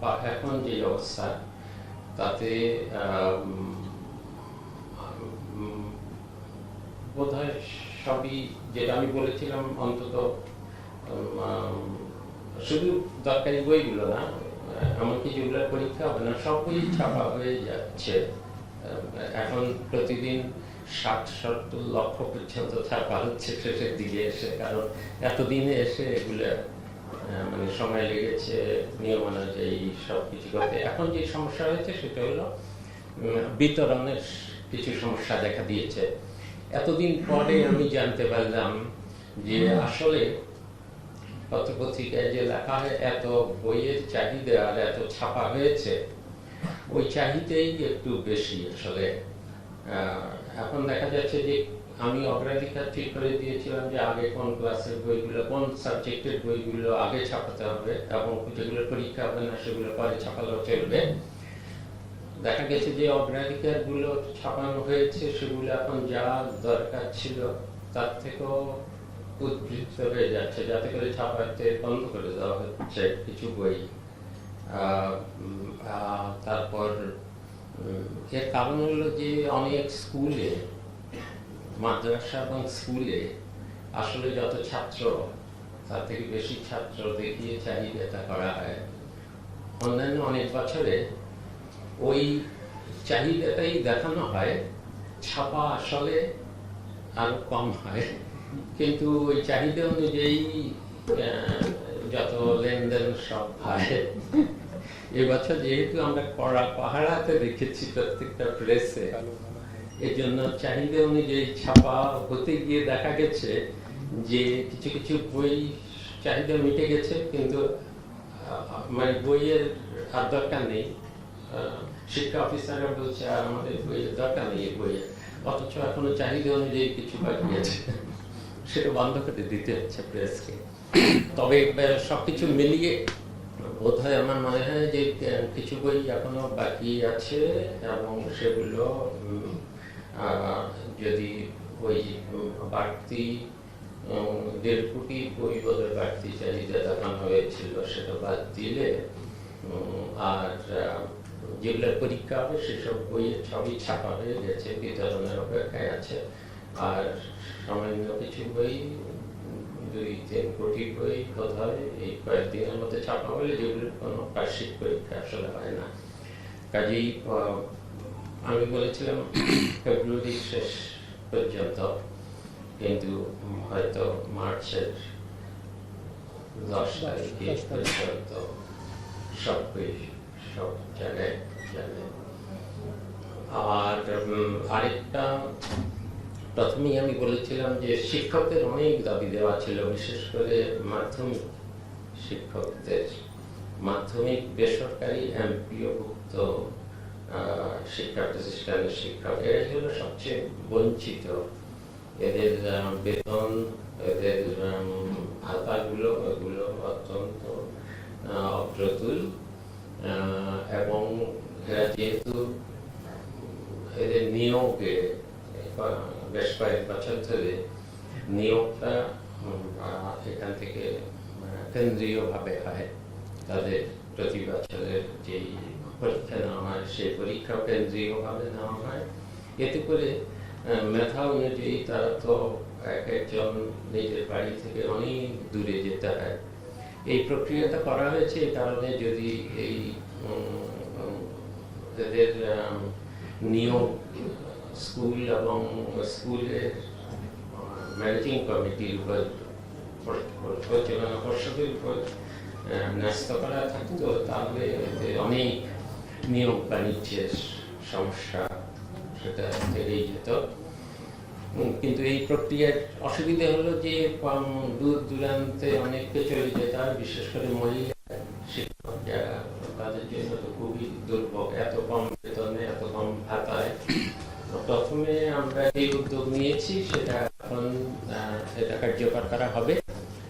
বা এখন যে অবস্থা তাতে বোধহয় সবই, যেটা আমি বলেছিলাম, অন্তত শুধু দরকারি বইগুলো না, এমনকি যেগুলোর পরীক্ষা হবে না সব বই ছাপা হয়ে যাচ্ছে। এখন প্রতিদিন 60-70 লক্ষ পর্যন্ত ছাপা হচ্ছে শেষের দিকে এসে, কারণ এতদিনে এসে এগুলো মানে সময় লেগেছে নিয়ম অনুযায়ী সব কিছু করতে। এখন যে সমস্যা হয়েছে সেটা হলো বিতরণের কিছু সমস্যা দেখা দিয়েছে। এতদিন পরে আমি জানতে পারলাম যে আসলে পত্রপত্রিকায় যে লেখা হয় এত বইয়ের চাহিদা আর এত ছাপা হয়েছে, ওই চাহিদাই একটু বেশি আসলে। এখন দেখা যাচ্ছে যে আমি অগ্রাধিকার ঠিক করে দিয়েছিলাম যে আগে কোন ক্লাসের বইগুলো, কোন সাবজেক্টের বইগুলো আগে ছাপাতে হবে এবং যেগুলো পরীক্ষা হবে না সেগুলো পরে ছাপালেও চলবে। দেখা গেছে যে অগ্রাধিকারগুলো ছাপানো হয়েছে সেগুলো এখন যা দরকার ছিল তার থেকেও উদ্বৃত্ত হয়ে যাচ্ছে, যাতে করে ছাপাতে বন্ধ করে দেওয়া হচ্ছে কিছু বই। তারপর এর কারণ হলো যে অনেক স্কুলে, মাদ্রাসা এবং স্কুলে আসলে যত ছাত্র তার থেকে বেশি ছাত্র দেখিয়ে চাহিদাটা করা হয়। অন্যান্য অনেক বছরে ওই চাহিদাটাই দেখানো হয়, ছাপা আসলে আরো কম হয়, কিন্তু ওই চাহিদা অনুযায়ী যত লেনদেন সব হয়। এবছর যেহেতু আমরা কড়া পাহারাতে দেখেছি প্রত্যেকটা প্রেসে, এই জন্য চাহিদা অনুযায়ী ছাপা হতে গিয়ে দেখা গেছে যে কিছু কিছু বই চাহিদা মিটে গেছে, কিন্তু মানে বইয়ের আর দরকার নেই। শিক্ষা অফিসাররা বলছে আর আমাদের বইয়ের দরকার নেই বইয়ের, অথচ এখনো চাহিদা অনুযায়ী কিছু বাকি আছে, সেটা বন্ধ করে দিতে হচ্ছে প্রেসকে। তবে সবকিছু মিলিয়ে বোধহয় আমার মনে হয় যে কিছু বই এখনো বাকি আছে এবং সেগুলো যদি ওই বাড়তি 1.5 কোটি বই বোধহয় বাড়তি চাহিদা দেখানো হয়েছিল সেটা বাদ দিলে, আর যেগুলো পরীক্ষা হবে সেসব বইয়ের সবই ছাপা হয়ে গেছে, বিতরণের অপেক্ষায় আছে। আর সামান্য কিছু বই, 2-3 কোটি বই বোধহয় এই কয়েকদিনের মধ্যে ছাপা হলে, যেগুলোর কোনো বার্ষিক পরীক্ষা আসলে হয় না। কাজেই আমি বলেছিলাম ফেব্রুয়ারি শেষ পর্যন্ত, কিন্তু হয়তো মার্চের 10 তারিখে পর্যন্ত সব বই সব জায়গায় যাবে। আর আরেকটা, প্রথমেই আমি বলেছিলাম যে শিক্ষকদের অনেক দাবি দেওয়া ছিল, বিশেষ করে মাধ্যমিক শিক্ষকদের, মাধ্যমিক বেসরকারি এমপিওভুক্ত শিক্ষা প্রতিষ্ঠানের শিক্ষক, এরাই হলো সবচেয়ে বঞ্চিত। এদের বেতন, এদের ভাতাগুলো, এগুলো অত্যন্ত অপ্রতুল, এবং এরা যেহেতু এদের নিয়োগে বেশ কয়েক বছর ধরে নিয়োগটা এখান থেকে কেন্দ্রীয়ভাবে হয়, তাদের প্রতি বছরের যেই পরীক্ষা নেওয়া হয় সেই পরীক্ষাও কেন্দ্রীয়ভাবে নেওয়া হয়। এতে করে মেধা অনুযায়ী তারা তো এক একজন নিজের বাড়ি থেকে অনেক দূরে যেতে হয়। এই প্রক্রিয়াটা করা হয়েছে এই কারণে, যদি এই এদের নিয়োগ স্কুল এবং স্কুলের ম্যানেজিং কমিটির উপর, পরিচালনা পর্ষদের উপর ন্যস্ত করা থাকতো, তাহলে অনেক নিয়োগ বাণিজ্যের সমস্যা সেটা থেকেই যেত। কিন্তু এই প্রক্রিয়ার অসুবিধা হলো যে দূর দূরান্তে অনেককে চলে যেতে হয়, বিশেষ করে মহিলা শিক্ষক যারা, তাদের জন্য তো খুবই দুর্ভোগ, এত কম বেতনে, এত কম ভাতায়। প্রথমে আমরা এই উদ্যোগ নিয়েছি, সেটা এখন এটা কার্যকর করা হবে।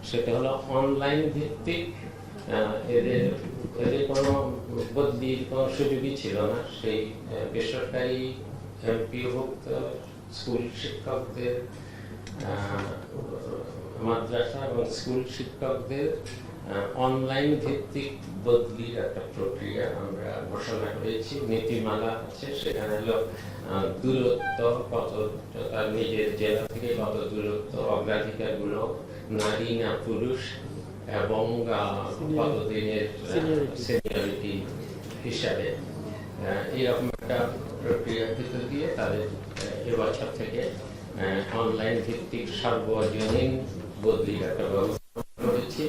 সেটা হলো অনলাইন ভিত্তিক, এদের কোনো বদলির কোনো সুযোগই ছিল না। সেই বেসরকারি এমপিওভুক্ত স্কুল শিক্ষকদের, মাদ্রাসা এবং স্কুল শিক্ষকদের অনলাইন ভিত্তিক বদলির একটা প্রক্রিয়া আমরা ঘোষণা করেছি। নীতিমালা আছে, সেখানে হলো দূরত্ব কত, তার নিজের জেলা থেকে কত দূরত্ব, অগ্রাধিকারগুলো নারী না পুরুষ, এবং কতদিনের সিনিয়রিটি হিসাবে এরকম একটা প্রক্রিয়ার ভিতর দিয়ে তাদের এবছর থেকে অনলাইন ভিত্তিক সার্বজনীন বদলির একটা ব্যবস্থা করেছি।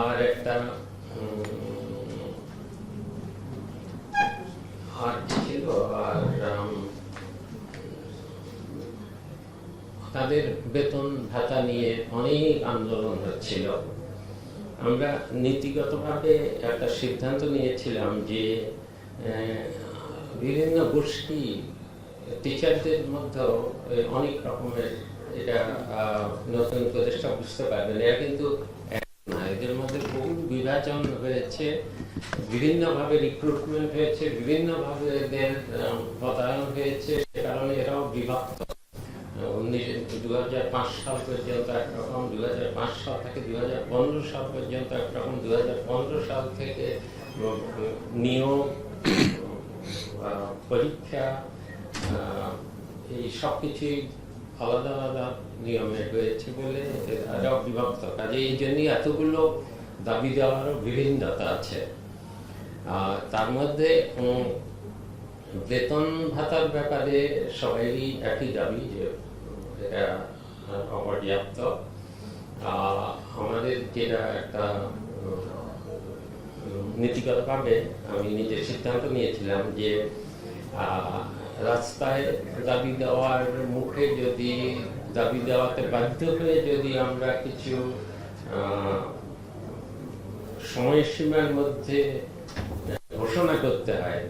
আর একটা আর ছিল, আর তাদের বেতন ভাতা নিয়ে অনেক আন্দোলন হচ্ছিল। আমরা নীতিগতভাবে একটা সিদ্ধান্ত নিয়েছিলাম যে বিভিন্ন গোষ্ঠী টিচারদের মধ্যেও অনেক রকমের, এটা নতুন উপদেষ্টা বুঝতে পারবেন, এরা কিন্তু না, এদের মধ্যে বহু বিভাজন হয়েছে, বিভিন্নভাবে রিক্রুটমেন্ট হয়েছে, বিভিন্নভাবে এদের পদায়ন হয়েছে, সে কারণে এরাও বিভক্ত। 2005 সাল পর্যন্ত একরকম, 2005 সাল থেকে 2015 সাল পর্যন্ত একরকম, 2015 সাল থেকে নিয়োগ, পরীক্ষা, এই সব কিছুই আলাদা আলাদা নিয়মে হয়েছে বলে এরাও বিভক্ত। কাজে এই জন্যই এতগুলো দাবি দেওয়ারও বিভিন্নতা আছে। তার মধ্যে বেতন ভাতার ব্যাপারে সবারই একই দাবি যে এটা অপর্যাপ্ত। আমাদের যেটা একটা নীতিগতভাবে আমি নিজের সিদ্ধান্ত নিয়েছিলাম যে রাস্তায় দাবি দেওয়ার মুখে যদি দাবি দেওয়াতে বাধ্য হয়ে যদি আমরা কিছু সময়সীমার মধ্যে ঘোষণা করতে হয়,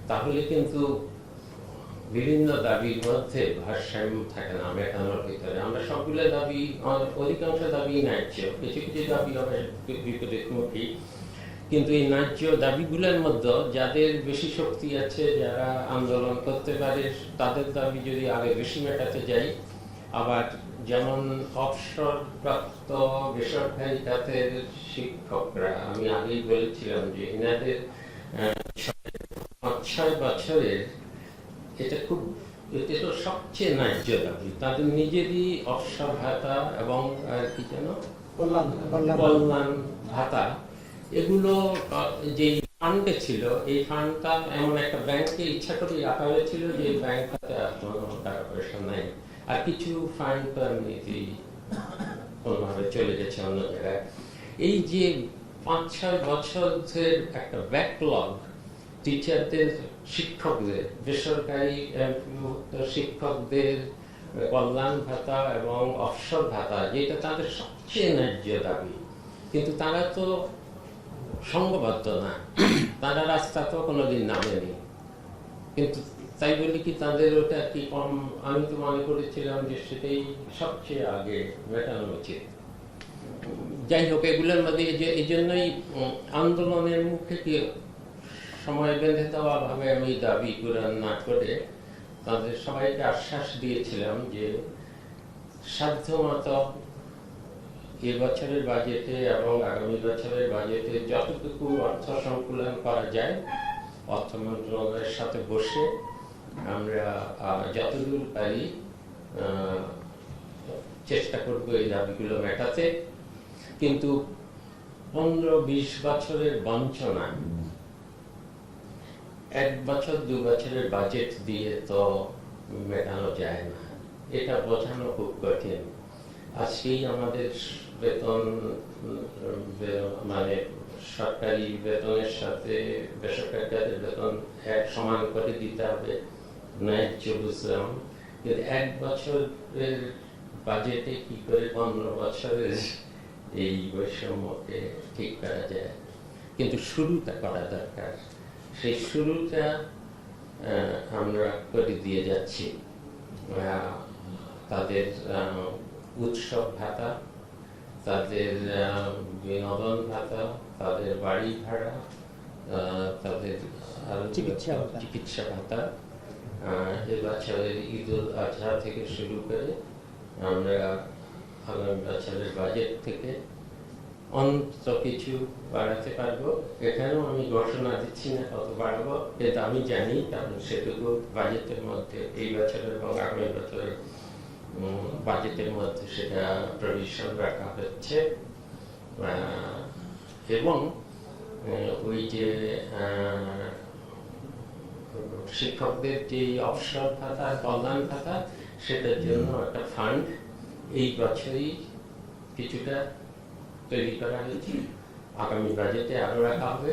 তাহলে কিন্তু বিভিন্ন দাবির মধ্যে ভারসাম্য থাকে না মেটানোর ভিতরে। আমরা সবগুলো দাবি, অধিকাংশ দাবি ন্যায্য, কিছু কিছু দাবি হবে বিপরীতমুখী, কিন্তু এই ন্যায্য দাবিগুলোর মধ্যে যাদের বেশি শক্তি আছে, যারা আন্দোলন করতে পারে, তাদের দাবি যদি আগে বেশি মেটাতে যাই, আবার যেমন অবসরপ্রাপ্ত বেসরকারি খাতের শিক্ষকরা, আমি আগেই বলেছিলাম যে এনাদের 6 বছরের, এটা তো সবচেয়ে ন্যায্য দাবি। তাদের নিজেরই অবসর ভাতা এবং আর কি যেন কল্যাণ ভাতা, এগুলো যে ফান্ডে ছিল, এই ফান্ডটা এমন একটা ব্যাংকে ইচ্ছা করে রাখা হয়েছিল যে এই ব্যাংক খাতে কোনো টাকা পয়সা নাই, আর কিছু ফান্ড তো এমনিতেই কোনোভাবে চলে গেছে অন্য জায়গায়। এই যে 5-6 বছরের একটা ব্যাকলগ টিচারদের, শিক্ষকদের, বেসরকারি শিক্ষকদের কল্যাণ ভাতা এবং অবসর ভাতা, যেটা তাদের সবচেয়ে ন্যায্য দাবি, কিন্তু তারা তো সংঘবদ্ধ না, তারা রাস্তা তো কোনোদিন নামেনি। কিন্তু তাই বলি কি তাদের ওটা কি কম? আমি তো মনে করেছিলাম যে সেটাই সবচেয়ে আগে মেটানো উচিত। যাই হোক, এগুলোর মধ্যে এই জন্যই আন্দোলনের মুখে কি সময় বেঁধে দেওয়া ভাবে আমি দাবি পূরণ না করে তাদের সবাইকে আশ্বাস দিয়েছিলাম যে সাধ্যমতো এবছরের বাজেটে এবং আগামী বছরের বাজেটে যতটুকু অর্থ সংকুলন করা যায়, অর্থ মন্ত্রণালয়ের সাথে বসে আমরা যতদূর পারি চেষ্টা করবো এই দাবিগুলো মেটাতে। কিন্তু 15-20 বছরের বঞ্চনা 1 বছর 2 বছরের বাজেট দিয়ে তো মেটানো যায় না, এটা বোঝানো খুব কঠিন। আজকেই আমাদের বেতন, মানে সরকারি বেতনের সাথে বেসরকারি বেতন এক সমান করে দিতে হবে, ন্যায্য বুঝলাম, কিন্তু 1 বছরের বাজেটে কি করে 15 বছরের এই বৈষম্যকে ঠিক করা যায়? কিন্তু শুরুটা করা দরকার, সেই শুরুটা আমরা করে দিয়ে যাচ্ছি। তাদের উৎসব ভাতা, তাদের বিনোদন ভাতা, তাদের বাড়ি ভাড়া, তাদের চিকিৎসা ভাতা, এবছরের ঈদ উল আজহা থেকে শুরু করে আমরা আগামী বছরের বাজেট থেকে অন্তত কিছু বাড়াতে পারবো। এখানেও আমি ঘোষণা দিচ্ছি না কত বাড়াবো, কিন্তু আমি জানি কারণ সেটুকু বাজেটের মধ্যে এই বছরের এবং আগামী বছরের বাজেটের মধ্যে সেটা প্রভিশন রাখা হচ্ছে। এবং ওই যে শিক্ষকদের যে অবসর ভাতা, কল্যাণ ভাতা, সেটার জন্য একটা ফান্ড এই বছরই কিছুটা তৈরি করা হয়েছে, আগামী বাজেটে আরো রাখা হবে।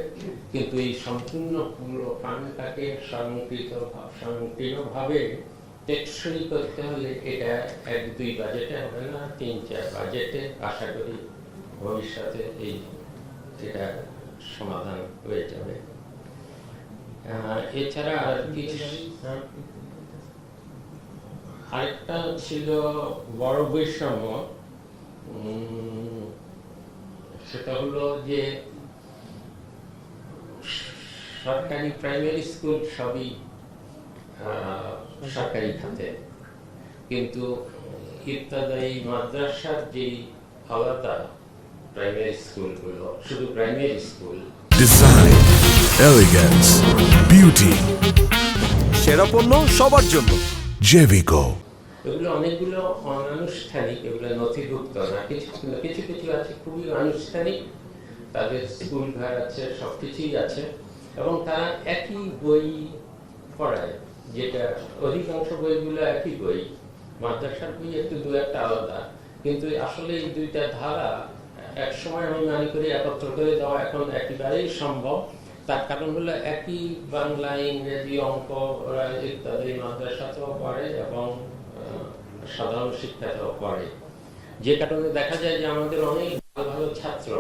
কিন্তু এই সম্পূর্ণ পুরো ফান্ডটাকে স্বয়ংক্রিয়ভাবে টেকসই করতে হলে এটা 1-2 বাজেটে হবে না, 3-4 বাজেটে আশা করি ভবিষ্যতে এটা সমাধান হয়ে যাবে। এছাড়া আর কিছু আরেকটা ছিল বড় বৈষম্য, সেটা হলো যে সরকারি প্রাইমারি স্কুল সবই সরকারি খাতে, কিন্তু ইবতদায়ী মাদ্রাসার যে আলাদা প্রাইমারি স্কুলগুলো, শুধু primary school, design, elegance, beauty, সেরা পণ্য সবার জন্য জেভিকো। এগুলো অনেকগুলো অনানুষ্ঠানিক, এগুলো নথিভুক্ত না, কিছু কিছু আছে খুবই আনুষ্ঠানিক, তাদের স্কুল ঘর আছে, সবকিছুই আছে, এবং তারা একই বই পড়ায়, যেটা অধিকাংশ বইগুলো একই বই, মাদ্রাসার বই একটু দু একটা আলাদা, কিন্তু আসলে এই দুইটা ধারা এক সময় আমি মনে করি একত্র করে দেওয়া এখন একেবারেই সম্ভব। তার কারণ হলো একই বাংলা, ইংরেজি, অঙ্ক ইত্যাদি মাদ্রাসাতেও পড়ে এবং সাধারণ শিক্ষাতেও পড়ে, যে কারণে দেখা যায় যে আমাদের অনেক ভালো ভালো ছাত্র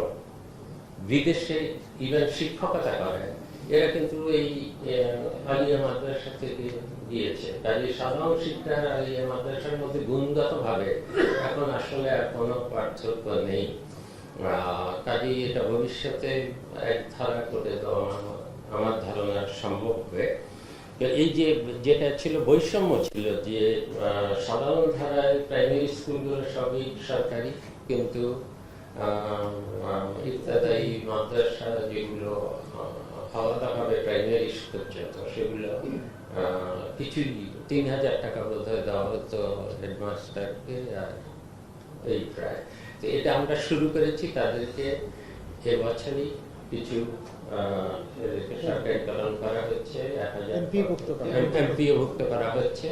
বিদেশে ইভেন শিক্ষকতা করে, এরা কিন্তু এই আলিয়া মাদ্রাসা থেকে দিয়েছে। কাজে সাধারণ শিক্ষা আলিয়া মাদ্রাসার মধ্যে গুণগত ভাবে এখন আসলে আর কোনো পার্থক্য নেই। কাজে এটা ভবিষ্যতে এক ধারা করে দেওয়া আমার ধারণা সম্ভব হবে। এই যে যেটা ছিল বৈষম্য ছিল যে সাধারণ ধারায় প্রাইমারি স্কুলগুলো সবই সরকারি, কিন্তু ইবতদায়ী মাদ্রাসা যেগুলো আলাদাভাবে প্রাইমারি পর্যন্ত, সেগুলো কিছুই 3000 টাকা বোধহয় দেওয়া হতো হেডমাস্টারকে, আর এই প্রায়। তো এটা আমরা শুরু করেছি, তাদেরকে এবছরই কিছু সরকারিকরণ করা হচ্ছে, 1000 এমপিওভুক্ত করা হচ্ছে।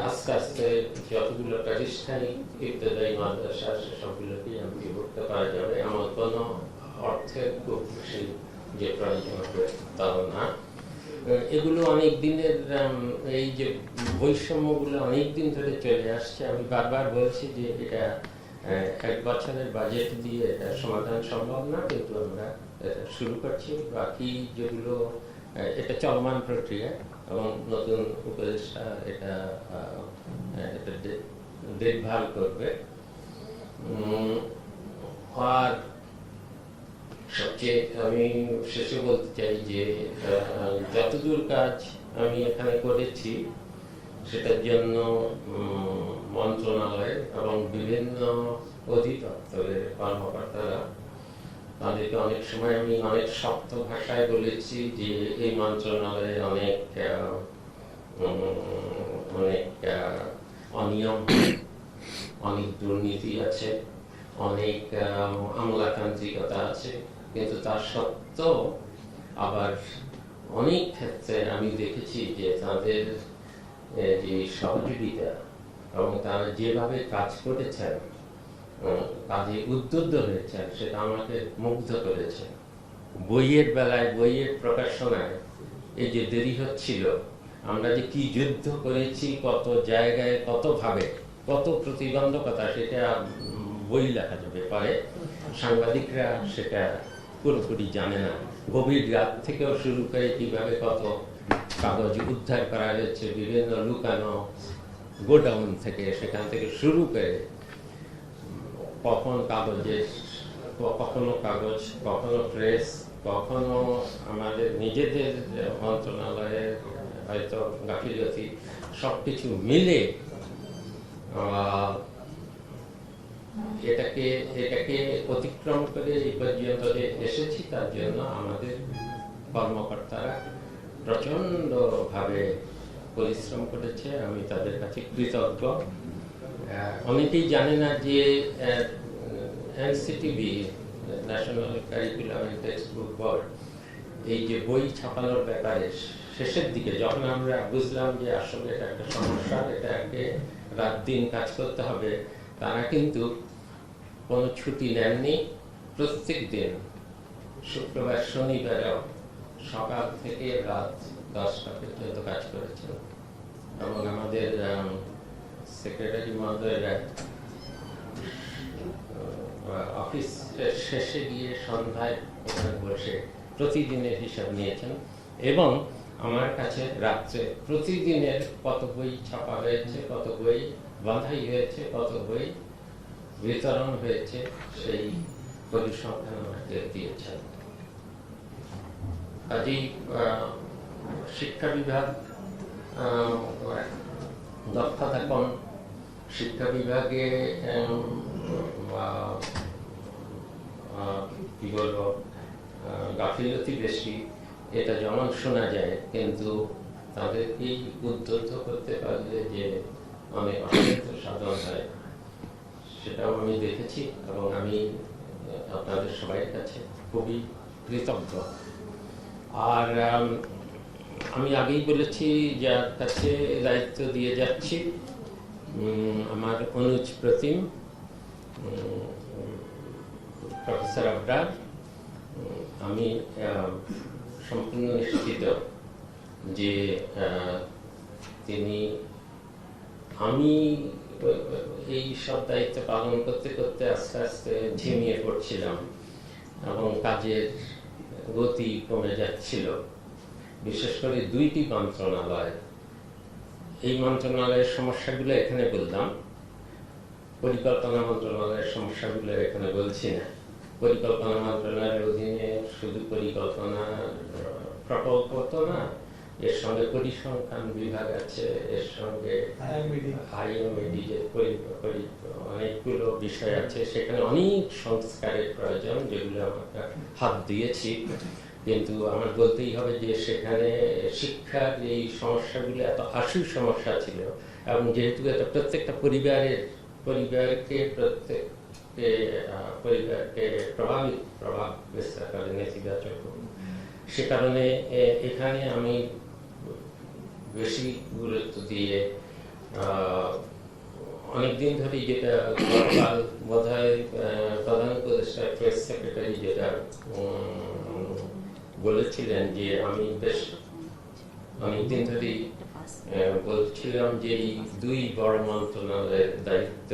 আস্তে আস্তে যতগুলো প্রাতিষ্ঠানিক ইবতদায়ী মাদ্রাসা আছে সবগুলোকে এমপিওভুক্ত করা যাবে। আমার কোনো অর্থের খুব বেশি যে প্রয়োজন হবে তাও না। এগুলো অনেক দিনের, এই যে বৈষম্যগুলো অনেক দিন ধরে চলে আসছে। আমি বারবার বলছি যে এটা এক বছরের বাজেট দিয়ে এটা সমাধান সম্ভব না, কিন্তু আমরা এটা শুরু করছি। বাকি যেগুলো এটা চলমান প্রক্রিয়া, এবং নতুন উপদেষ্টা এটা দেখভাল করবে। আর সবচেয়ে আমি শেষে বলতে চাই যে যতদূর কাজ আমি এখানে করেছি সেটার জন্য মন্ত্রণালয় এবং বিভিন্ন অধিদপ্তরের কর্মকর্তারা, তাদেরকে অনেক সময় আমি অনেক শক্ত ভাষায় বলেছি যে এই মন্ত্রণালয়ে অনেক অনিয়ম, অনেক দুর্নীতি আছে, অনেক আমলাতান্ত্রিকতা আছে, কিন্তু তার সত্ত্বেও আবার অনেক ক্ষেত্রে আমি দেখেছি যে তাদের যে সহযোগিতা এবং তারা যেভাবে কাজ করেছেন, কাজে উদ্বুদ্ধ হয়েছেন, সেটা আমাকে মুগ্ধ করেছে। বইয়ের বেলায়, বইয়ের প্রকাশনায় এই যে দেরি হচ্ছিল, আমরা যে কি যুদ্ধ করেছি, কত জায়গায়, কত ভাবে, কত প্রতিবন্ধকতা, সেটা বই লেখা যাবে পারে, সাংবাদিকরা সেটা পুরোপুরি জানে না। গভীর রাত থেকেও শুরু করে কিভাবে কত কাগজ উদ্ধার করা হয়েছে বিভিন্ন লুকানো গোডাউন থেকে, সেখান থেকে শুরু করে কখনো কাগজ, কখনো প্রেস, কখনো আমাদের নিজেদের মন্ত্রণালয়ের হয়তো গাফিলতি, সবকিছু মিলে এটাকে অতিক্রম করে এই পর্যন্ত যে এসেছি তার জন্য আমাদের কর্মকর্তারা প্রচণ্ডভাবে পরিশ্রম করেছে। আমি তাদের কাছে কৃতজ্ঞ। অনেকেই জানে না যে NCTB, national curriculum and text book board, এই যে বই ছাপানোর ব্যাপারে শেষের দিকে যখন আমরা বুঝলাম যে আসলে এটা একটা সমস্যা, এটাকে রাত দিন কাজ করতে হবে, তারা কিন্তু কোনো ছুটি নেননি। প্রত্যেক দিন শুক্রবার শনিবারও সকাল থেকে রাত 10টা পর্যন্ত কাজ করেছেন। এবং আমাদের সেক্রেটারি মহোদয়রা অফিসের শেষে গিয়ে সন্ধ্যায় ওখানে বসে প্রতিদিনের হিসাব নিয়েছেন এবং আমার কাছে রাত্রে প্রতিদিনের কত বই ছাপা হয়েছে, কত বই বাঁধাই হয়েছে, কত বই বিতরণ হয়েছে সেই পরিসংখ্যান আমাকে দিয়েছেন। কাজেই শিক্ষা বিভাগ দক্ষতা কম, শিক্ষা বিভাগে কি বলবো গাফিলতি বেশি, এটা যেমন শোনা যায়, কিন্তু তাদেরকেই উদ্বুদ্ধ করতে পারলে যে অনেক অসাধ্য সাধন হয় সেটাও আমি দেখেছি এবং আমি আপনাদের সবাই কাছে খুবই কৃতজ্ঞ। আর আমি আগেই বলেছি যার কাছে দায়িত্ব দিয়ে যাচ্ছি, আমার অনুজ প্রতিম, প্রফেসর আবরার, আমি সম্পূর্ণ নিশ্চিত যে আমি এই সব দায়িত্ব পালন করতে করতে আস্তে আস্তে ঝিমিয়ে পড়ছিলাম এবং কাজের গতি কমে যাচ্ছিল। বিশেষ করে দুইটি মন্ত্রণালয়, এই মন্ত্রণালয়ের সমস্যাগুলো এখানে বললাম, পরিকল্পনা মন্ত্রণালয়ের সমস্যাগুলো এখানে বলছি না। পরিকল্পনা মন্ত্রণালয়ের অধীনে শুধু পরিকল্পনা প্রকল্প তো না, এর সঙ্গে পরিসংখ্যান বিভাগ আছে, এর সঙ্গে আইএমএডি যে অনেকগুলো বিষয় আছে, সেখানে অনেক সংস্কারের প্রয়োজন, যেগুলো আমরা হাত দিয়েছি। কিন্তু আমার বলতেই হবে যে সেখানে শিক্ষার এই সমস্যাগুলো এত আশু সমস্যা ছিল এবং যেহেতু এটা প্রত্যেকটা পরিবারকে প্রভাব বিস্তার করে নেতিবাচক, সে কারণে এখানে আমি বেশি গুরুত্ব দিয়ে অনেকদিন ধরে, যেটা গতকাল বোধহয় প্রধান উপদেষ্টা প্রেস সেক্রেটারি যেটা বলেছিলেন, যে আমি বেশ অনেকদিন ধরেই বলছিলাম যে এই দুই বড় মন্ত্রণালয়ের দায়িত্ব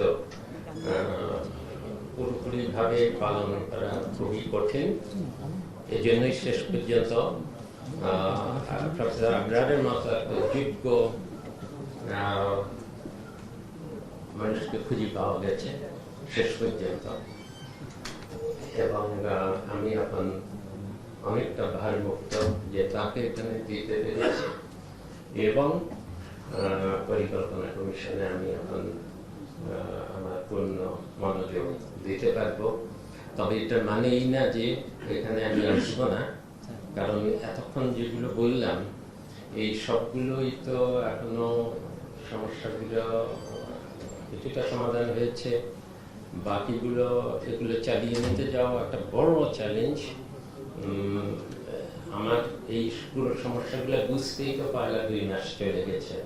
পুরোপুরি ভাবে পালন করা খুবই কঠিন। এই জন্যই শেষ পর্যন্ত প্রফেসর আবরারের মতো একটা যোগ্য মানুষকে খুঁজে পাওয়া গেছে শেষ পর্যন্ত, এবং আমি এখন অনেকটা ভারমুক্ত যে তাকে এখানে দিতে পেরেছি এবং পরিকল্পনা কমিশনে আমি এখন আমার পূর্ণ মনোযোগ দিতে পারবো। তবে এটা মানে এই না যে এখানে আমি আসবো না, কারণ এতক্ষণ যেগুলো বললাম এই সবগুলোই তো এখনো সমস্যাগুলো কিছুটা সমাধান হয়েছে, বাকিগুলো এগুলো চালিয়ে নিতে যাওয়া একটা বড় চ্যালেঞ্জ। আমার এই পুরো সমস্যাগুলো বুঝতেই তো পারলা 2 মাস চলে গেছে।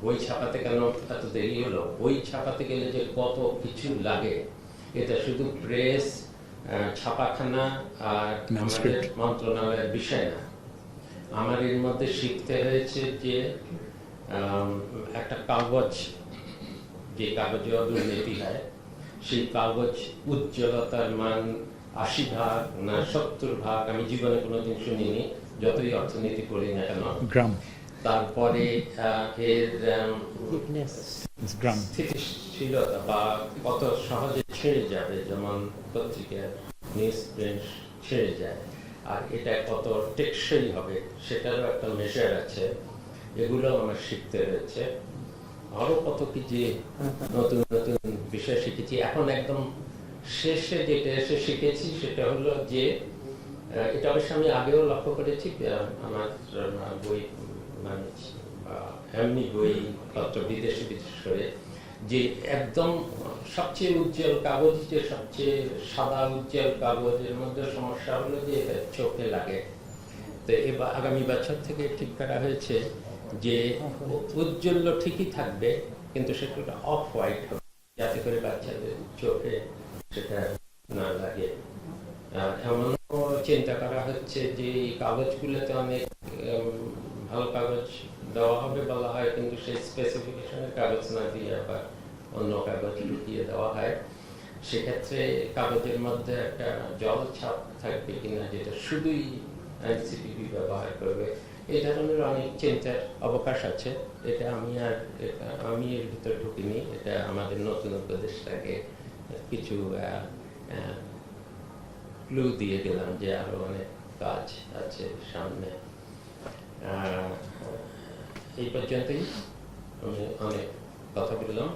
বই ছাপাতে কেন এত দেরি হলো? বই ছাপাতে গেলে যে কত কিছু লাগে, এটা শুধু প্রেস, ছাপাখানা আর আমাদের মন্ত্রণালয়ের বিষয় না। আমার এর মধ্যে শিখতে হয়েছে যে একটা কাগজ, যে কাগজে দুর্নীতি হয়, সেই কাগজ উজ্জ্বলতার মান 80 ভাগ না 70 ভাগ, আমি জীবনে কোনোদিন শুনিনি, যতই অর্থনীতি পড়ি না কেন। তারপরে এর স্থিতিশীলতা বা কত সহজে ছেড়ে যাবে, যেমন পত্রিকার নিউজ প্রিন্ট ছেড়ে যায়, আর এটা কত টেকসই হবে সেটারও একটা মেজার আছে। এগুলো আমার শিখতে হয়েছে। আরো কত কি যে নতুন নতুন বিষয় শিখেছি। এখন একদম শেষে যেটা এসে শিখেছি সেটা হলো যে এটা অবশ্য আমি আগেও লক্ষ্য করেছি, আমার বই মানে এমনি বই পত্র বিদেশি বিশেষ করে, যে একদম সবচেয়ে উজ্জ্বল কাগজ, যে সবচেয়ে সাদা উজ্জ্বল কাগজের মধ্যে সমস্যা হলো যে এটা চোখে লাগে। তো এবার আগামী বছর থেকে ঠিক করা হয়েছে যে উজ্জ্বল ঠিকই থাকবে, কিন্তু সেটা অফ হোয়াইট হবে, যাতে করে বাচ্চাদের চোখে সেটা না লাগে। এমন চিন্তা করা হচ্ছে যে কাগজগুলোতে অনেক ভালো কাগজ দেওয়া হবে বলা হয়, কিন্তু সেই স্পেসিফিকেশনের কাগজ না দিয়ে আবার অন্য কাগজ ঢুকিয়ে দেওয়া হয়। সেক্ষেত্রে কাগজের মধ্যে একটা জল ছাপ থাকবে কিনা, যেটা শুধুই এনসিটিভি ব্যবহার করবে। এই ধরনের অনেক চিন্তার অবকাশ আছে। এটা আমি এর ভিতরে ঢুকিনি, এটা আমাদের নতুন উপদেশটাকে কিছু ক্লু দিয়ে গেলাম যে আরো অনেক কাজ আছে সামনে। এই পর্যন্তই আমি অনেক কথা বললাম।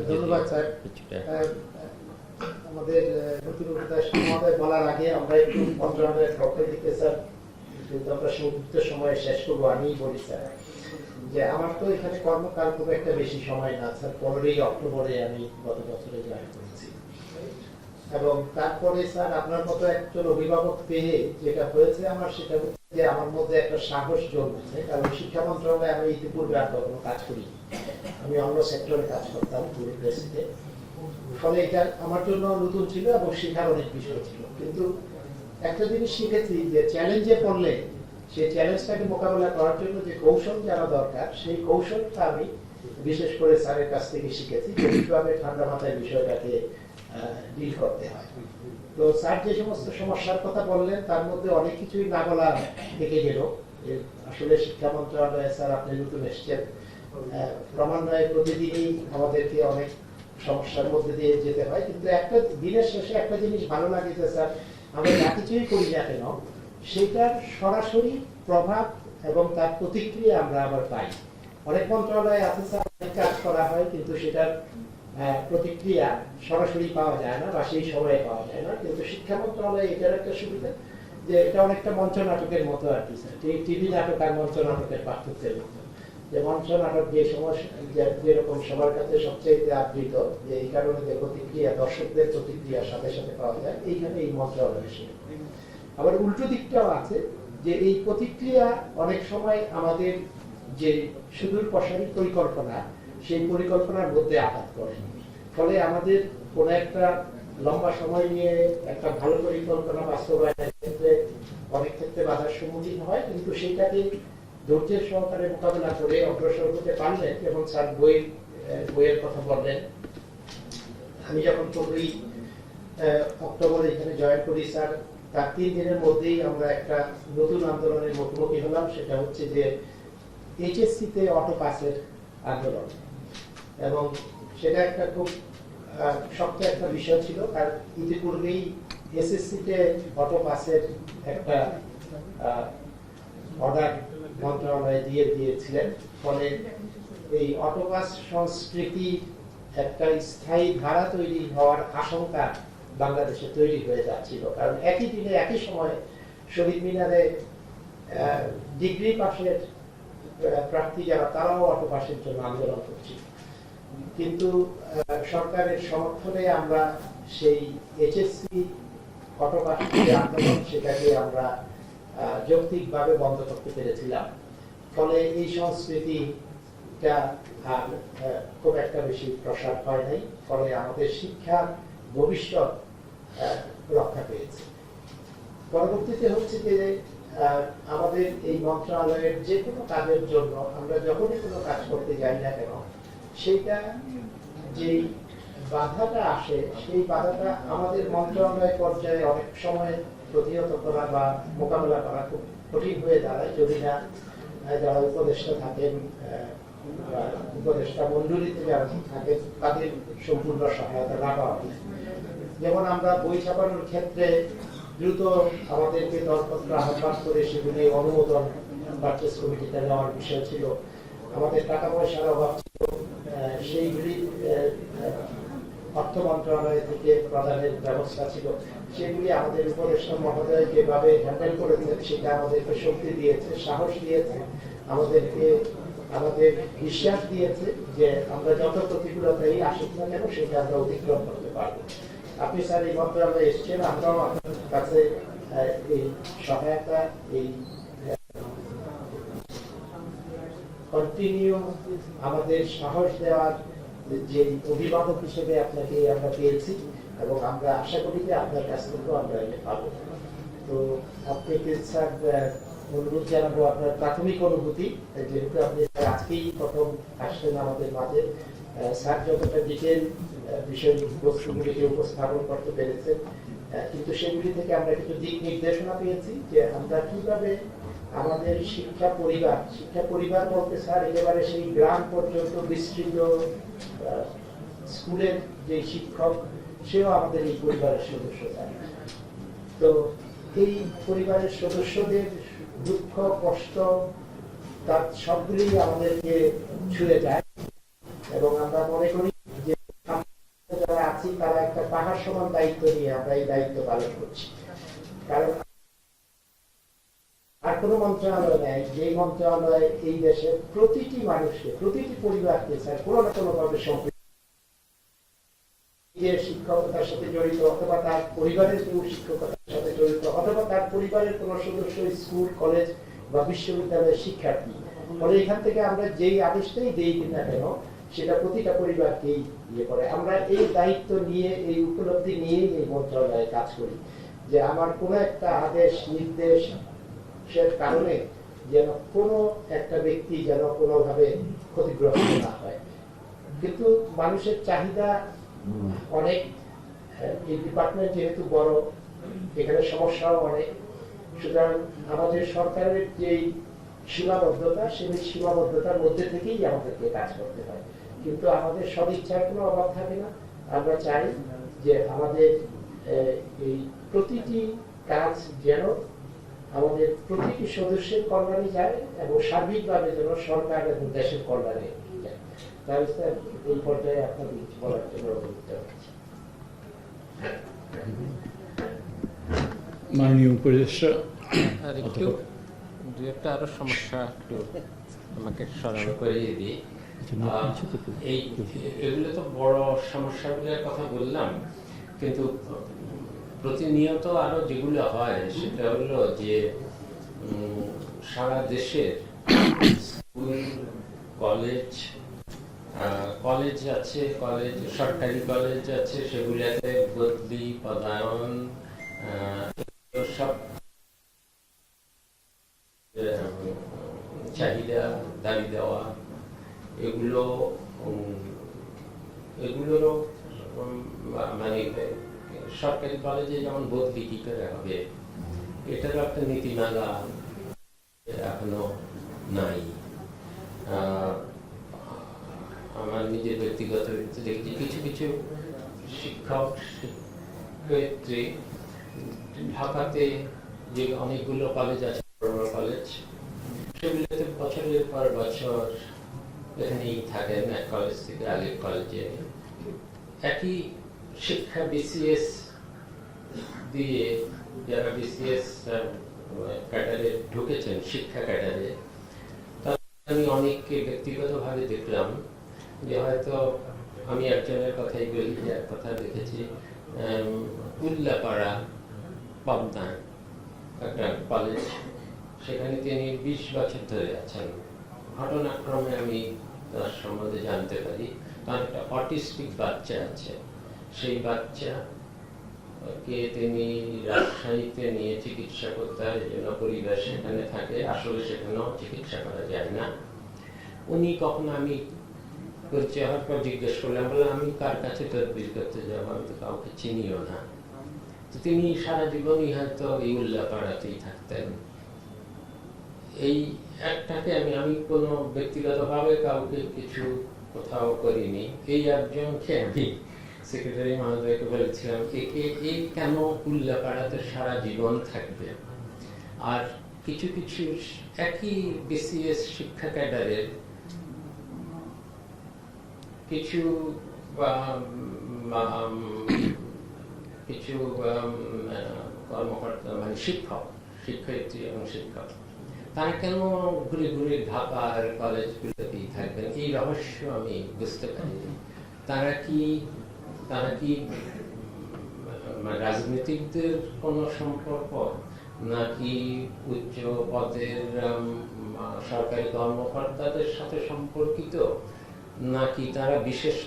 ধন্যবাদ স্যার। আমাদের নতুন উপদেষ্টা মহোদয় বলার আগে আমরা একটু মন্ত্রণালয়ের পক্ষ থেকে স্যার, যেহেতু আমরা সংক্ষিপ্ত সময়ে শেষ করবো, আমিই বলি স্যার যে আমার তো এখানে কর্মকাল খুব একটা বেশি সময় না স্যার। 15ই অক্টোবরে আমি গত বছরে জয়েন করেছি, এবং তারপরে স্যার আপনার মতো একজন অভিভাবক পেয়ে যেটা হয়েছে আমার, সেটা হচ্ছে যে আমার মধ্যে একটা সাহস জন্মেছে। কারণ শিক্ষা মন্ত্রণালয়ে আমি ইতিপূর্বে আর কখনো কাজ করি, আমি অন্য সেক্টরে কাজ করতাম ইউনিভার্সিটিতে। ফলে এটা আমার জন্য নতুন ছিল এবং শেখার অনেক বিষয় ছিল। কিন্তু একটা জিনিস শিখেছি যে চ্যালেঞ্জে পড়লে সেই চ্যালেঞ্জটাকে মোকাবেলা করার জন্য যে কৌশল জানা দরকার, সেই কৌশলটা আমি বিশেষ করে স্যারের কাছ থেকে শিখেছি, যে কিভাবে ঠান্ডা মাথায় বিষয়টাকে ডিল করতে হয়। তো স্যার যে সমস্ত সমস্যার কথা বললেন তার মধ্যে অনেক কিছুই না বলা থেকে গেল। আসলে শিক্ষা মন্ত্রণালয়ে স্যার আপনি নতুন এসছেন, ক্রমান্বয়ে প্রতিদিনই আমাদেরকে অনেক সমস্যার মধ্যে দিয়ে যেতে হয়। কিন্তু একটা দিনের শেষে একটা জিনিস ভালো লাগে যে স্যার আমরা যা কিছুই করি না কেন, সেটার সরাসরি প্রভাব এবং তার প্রতিক্রিয়া আমরা আবার পাই। অনেক মন্ত্রণালয়ে আছে স্যার, অনেক কাজ করা হয় কিন্তু সেটার প্রতিক্রিয়া সরাসরি পাওয়া যায় না বা সেই সময়ে পাওয়া যায় না। কিন্তু শিক্ষা মন্ত্রণালয়ে এটার একটা সুবিধা যে এটা অনেকটা মঞ্চ নাটকের মতো আর কি স্যার, টিভি নাটক আর মঞ্চ নাটকের পার্থক্যের মতো। যে মঞ্চ নাটক যে সমস্যা যেরকম সবার কাছে সবচেয়ে আদৃত, যে এই কারণে যে প্রতিক্রিয়া দর্শকদের প্রতিক্রিয়ার সাথে সাথে পাওয়া যায়, এইখানে এই মন্ত্রণালয় সেটা। আবার উল্টো দিকটাও আছে যে এই প্রতিক্রিয়া অনেক সময় আমাদের যে সুদূর প্রসারী পরিকল্পনা, সেই পরিকল্পনার মধ্যে আঘাত করে। ফলে আমাদের কোন একটা লম্বা সময় নিয়ে একটা ভালো পরিকল্পনা বাস্তবায়নের ক্ষেত্রে অনেক ক্ষেত্রে বাধার সম্মুখীন হয়, কিন্তু সেইটাকে ধৈর্যের সহকারে মোকাবেলা করে অগ্রসর হতে পারলে। এবং স্যার বইয়ের কথা বললেন, আমি যখন 15ই অক্টোবর এখানে জয়েন করি স্যার, তার 3 দিনের মধ্যেই আমরা একটা নতুন আন্দোলনের মুখোমুখি হলাম। সেটা হচ্ছে যে এইচএসসিতে অটো পাসের আন্দোলন, এবং সেটা একটা খুব শক্ত একটা বিষয় ছিল। আর ইতিপূর্বেই এসএসসিতে অটো পাসের একটা অর্ডার মন্ত্রণালয়ে দিয়েছিলেন। ফলে এই অটো পাস সংস্কৃতি একটা স্থায়ী ধারা তৈরি হওয়ার আশঙ্কা বাংলাদেশে তৈরি হয়ে যাচ্ছিল। কারণ একই দিনে একই সময়ে শহীদ মিনারে ডিগ্রি পাশের প্রার্থী যারা, তারাও অটো পাসের জন্য আন্দোলন করছিল। কিন্তু সরকারের সমর্থনে আমরা সেই এইচএসসি অটো পাসের যে আন্দোলন, সেটাকে আমরা যৌক্তিকভাবে বন্ধ করতে পেরেছিলাম। ফলে এই সংস্কৃতিটা খুব একটা বেশি প্রসার হয় নাই। ফলে আমাদের শিক্ষার ভবিষ্যৎ রক্ষা পেয়েছে। পরবর্তীতে হচ্ছে যে আমাদের এই মন্ত্রণালয়ের যে কোনো কাজের জন্য আমরা যখনই কোনো কাজ করতে যাই না কেন, সেইটা যে বাধাটা আসে, সেই বাধাটা আমাদের মন্ত্রণালয় পর্যায়ে অনেক সময় প্রতিহত করা বা মোকাবেলা করা খুব কঠিন হয়ে দাঁড়ায়, যদি না যারা উপদেষ্টা থাকেন, উপদেষ্টা মন্ডলীতে যারা থাকেন, তাদের সম্পূর্ণ সহায়তা না পাওয়া যায়। যেমন আমরা বই ছাপানোর ক্ষেত্রে দ্রুত আমাদেরকে দরপত্র আহ্বান করে সেগুলি অনুমোদন পারচেস কমিটিতে নেওয়ার বিষয় ছিল, আমাদের টাকা পয়সার অভাব ছিল, সেইগুলি অর্থ মন্ত্রণালয় থেকে প্রদানের ব্যবস্থা ছিল, সেগুলি আমাদের উপদেষ্টা মহোদয় যেভাবে হ্যান্ডেল করেছেন সেটা আমাদেরকে শক্তি দিয়েছে, সাহস দিয়েছে, আমাদেরকে আমাদের বিশ্বাস দিয়েছে যে আমরা যত প্রতিকূলতাই আসুক না কেন সেটা আমরা অতিক্রম করতে পারবো। আপনি স্যার এই মন্ত্রণালয়ে এসছেন, আমরাও আপনার কাছে এই সহায়তা, এই কন্টিনিউ আমাদের সাহস দেওয়ার যে অভিভাবক হিসেবে আপনাকে আমরা পেয়েছি এবং আমরা আশা করি যে আপনার কাছ থেকেও আমরা এটা পাবো। তো আপনাকে স্যার অনুরোধ জানাবো আপনার প্রাথমিক অনুভূতি, যেহেতু আপনি আজকেই প্রথম আসছেন আমাদের মাঝে, স্যার যতটা ডিটেল বিষয়বস্তুগুলিকে উপস্থাপন করতে পেরেছেন, কিন্তু সেগুলি থেকে আমরা কিছু দিক নির্দেশনা পেয়েছি যে আমরা কিভাবে আমাদের শিক্ষা পরিবার বলতে স্যার একেবারে সেই গ্রাম পর্যন্ত বিস্তৃত স্কুলের যে শিক্ষক সেও আমাদের এই পরিবারের সদস্য স্যার। তো এই পরিবারের সদস্যদের দুঃখ কষ্ট তার সবগুলি আমাদেরকে ছুঁয়ে যায় এবং আমরা মনে করি যে যারা আছি তারা একটা পাহাড় সমান দায়িত্ব নিয়ে আমরা এই দায়িত্ব পালন করছি। কারণ আর কোনো মন্ত্রণালয় নেই যে মন্ত্রণালয় এই দেশের প্রতিটি মানুষকে, প্রতিটি পরিবারকে স্যার কোনো না কোনো ভাবে শিক্ষকতার সাথে জড়িত অথবা তার পরিবারের কেউ শিক্ষকতার সাথে জড়িত অথবা তার পরিবারের কোন সদস্য স্কুল কলেজ বা বিশ্ববিদ্যালয়ের শিক্ষার্থী। ফলে এখান থেকে আমরা যেই আদেশটাই দেই না কেন সেটা প্রতিটা পরিবারকেই ইয়ে করে। আমরা এই দায়িত্ব নিয়ে, এই উপলব্ধি নিয়ে এই মন্ত্রণালয়ে কাজ করি যে আমার কোনো একটা আদেশ নির্দেশের কারণে যেন কোনো একটা ব্যক্তি যেন কোনোভাবে ক্ষতিগ্রস্ত না হয়। কিন্তু মানুষের চাহিদা অনেক, এই ডিপার্টমেন্ট যেহেতু বড়, এখানে সমস্যাও অনেক, সুতরাং আমাদের সরকারের যে সীমাবদ্ধতা সেই সীমাবদ্ধতার মধ্যে থেকেই আমাদেরকে কাজ করতে হয়। কিন্তু আমাদের সদিচ্ছার কোনো অভাব থাকে না। আমরা চাই যে আমাদের এই প্রতিটি কাজ যেন আমাদের প্রতিটি সদস্যের কল্যাণে যায় এবং সার্বিকভাবে যেন সরকার এবং দেশের কল্যাণে যায়। তাহলে স্যার এই পর্যায়ে আপনাদের কিছু বলার জন্য অনুরোধ করছি। মাননীয় উপদেষ্টা, আর একটু দু একটা আরো সমস্যা একটু আমাকে স্মরণ করিয়ে দিই। এগুলো তো বড় সমস্যাগুলোর কথা বললাম, কিন্তু প্রতিনিয়ত আরো যেগুলো হয় সেটা হলো যে সারা দেশের স্কুল কলেজ আছে, সরকারি কলেজ আছে, সেগুলোতে বদলি পদায়ন সব চাহিদা দাবি দেওয়া এগুলোরও মানে সরকারি কলেজে যেমন বদলি কি করে হবে এটারও একটা নীতিমালা এখনো নাই। আমার নিজের ব্যক্তিগত দেখছি কিছু কিছু শিক্ষক ক্ষেত্রে ঢাকাতে যে অনেকগুলো কলেজ আছে, বড় কলেজ, সেগুলোতে বছরের পর বছর এখানেই থাকেন, এক কলেজ থেকে আগের কলেজে একই শিক্ষা বিসিএস দিয়ে যারা বিসিএস ক্যাডারে ঢুকেছেন, শিক্ষা ক্যাডারে, আমি অনেককে ব্যক্তিগতভাবে দেখলাম যে হয়তো আমি একজনের কথাই বলি, যার কথা দেখেছি উল্লাপাড়া পাবনার একটা কলেজ, সেখানে তিনি 20 বছর ধরে আছেন। ঘটনাক্রমে আমি তার সম্বন্ধে জানতে পারি তার একটা অটিস্টিক বাচ্চা আছে, সেই বাচ্চাকে তিনি রাজশাহীতে নিয়ে চিকিৎসা করতে হয়, এই জন্য পরিবার সেখানে থাকে, আসলে সেখানেও চিকিৎসা করা যায় না। উনি কখনো আমি পরিচয় হওয়ার পর জিজ্ঞেস করলাম, বললাম আমি কার কাছে তদবির করতে যাবো, আমি তো কাউকে চিনিও না। তো তিনি সারা জীবনই হয়তো এই উল্লাপাড়াতেই থাকতেন। এই একটাকে আমি কোনো ব্যক্তিগতভাবে কাউকে কিছু কোথাও করিনি। এই একজনকে আমি সেক্রেটারি মহোদয়কে বলেছিলাম এই কেন উল্লাপাড়াতে সারা জীবন থাকবে। আর কিছু কিছু একই বিসিএস শিক্ষা ক্যাডারের কিছু কিছু কর্মকর্তা মানে শিক্ষয়িত্রী এবং শিক্ষক তারা কেন ঘুরে ঘুরে ঢাকার কলেজগুলোতেই থাকবেন, এই রহস্য আমি বুঝতে পারিনি। তারা কি রাজনীতিকদের কোনো সম্পর্ক, নাকি উচ্চ পদের সরকারি কর্মকর্তাদের সাথে সম্পর্কিত, নাকি তারা বিশেষ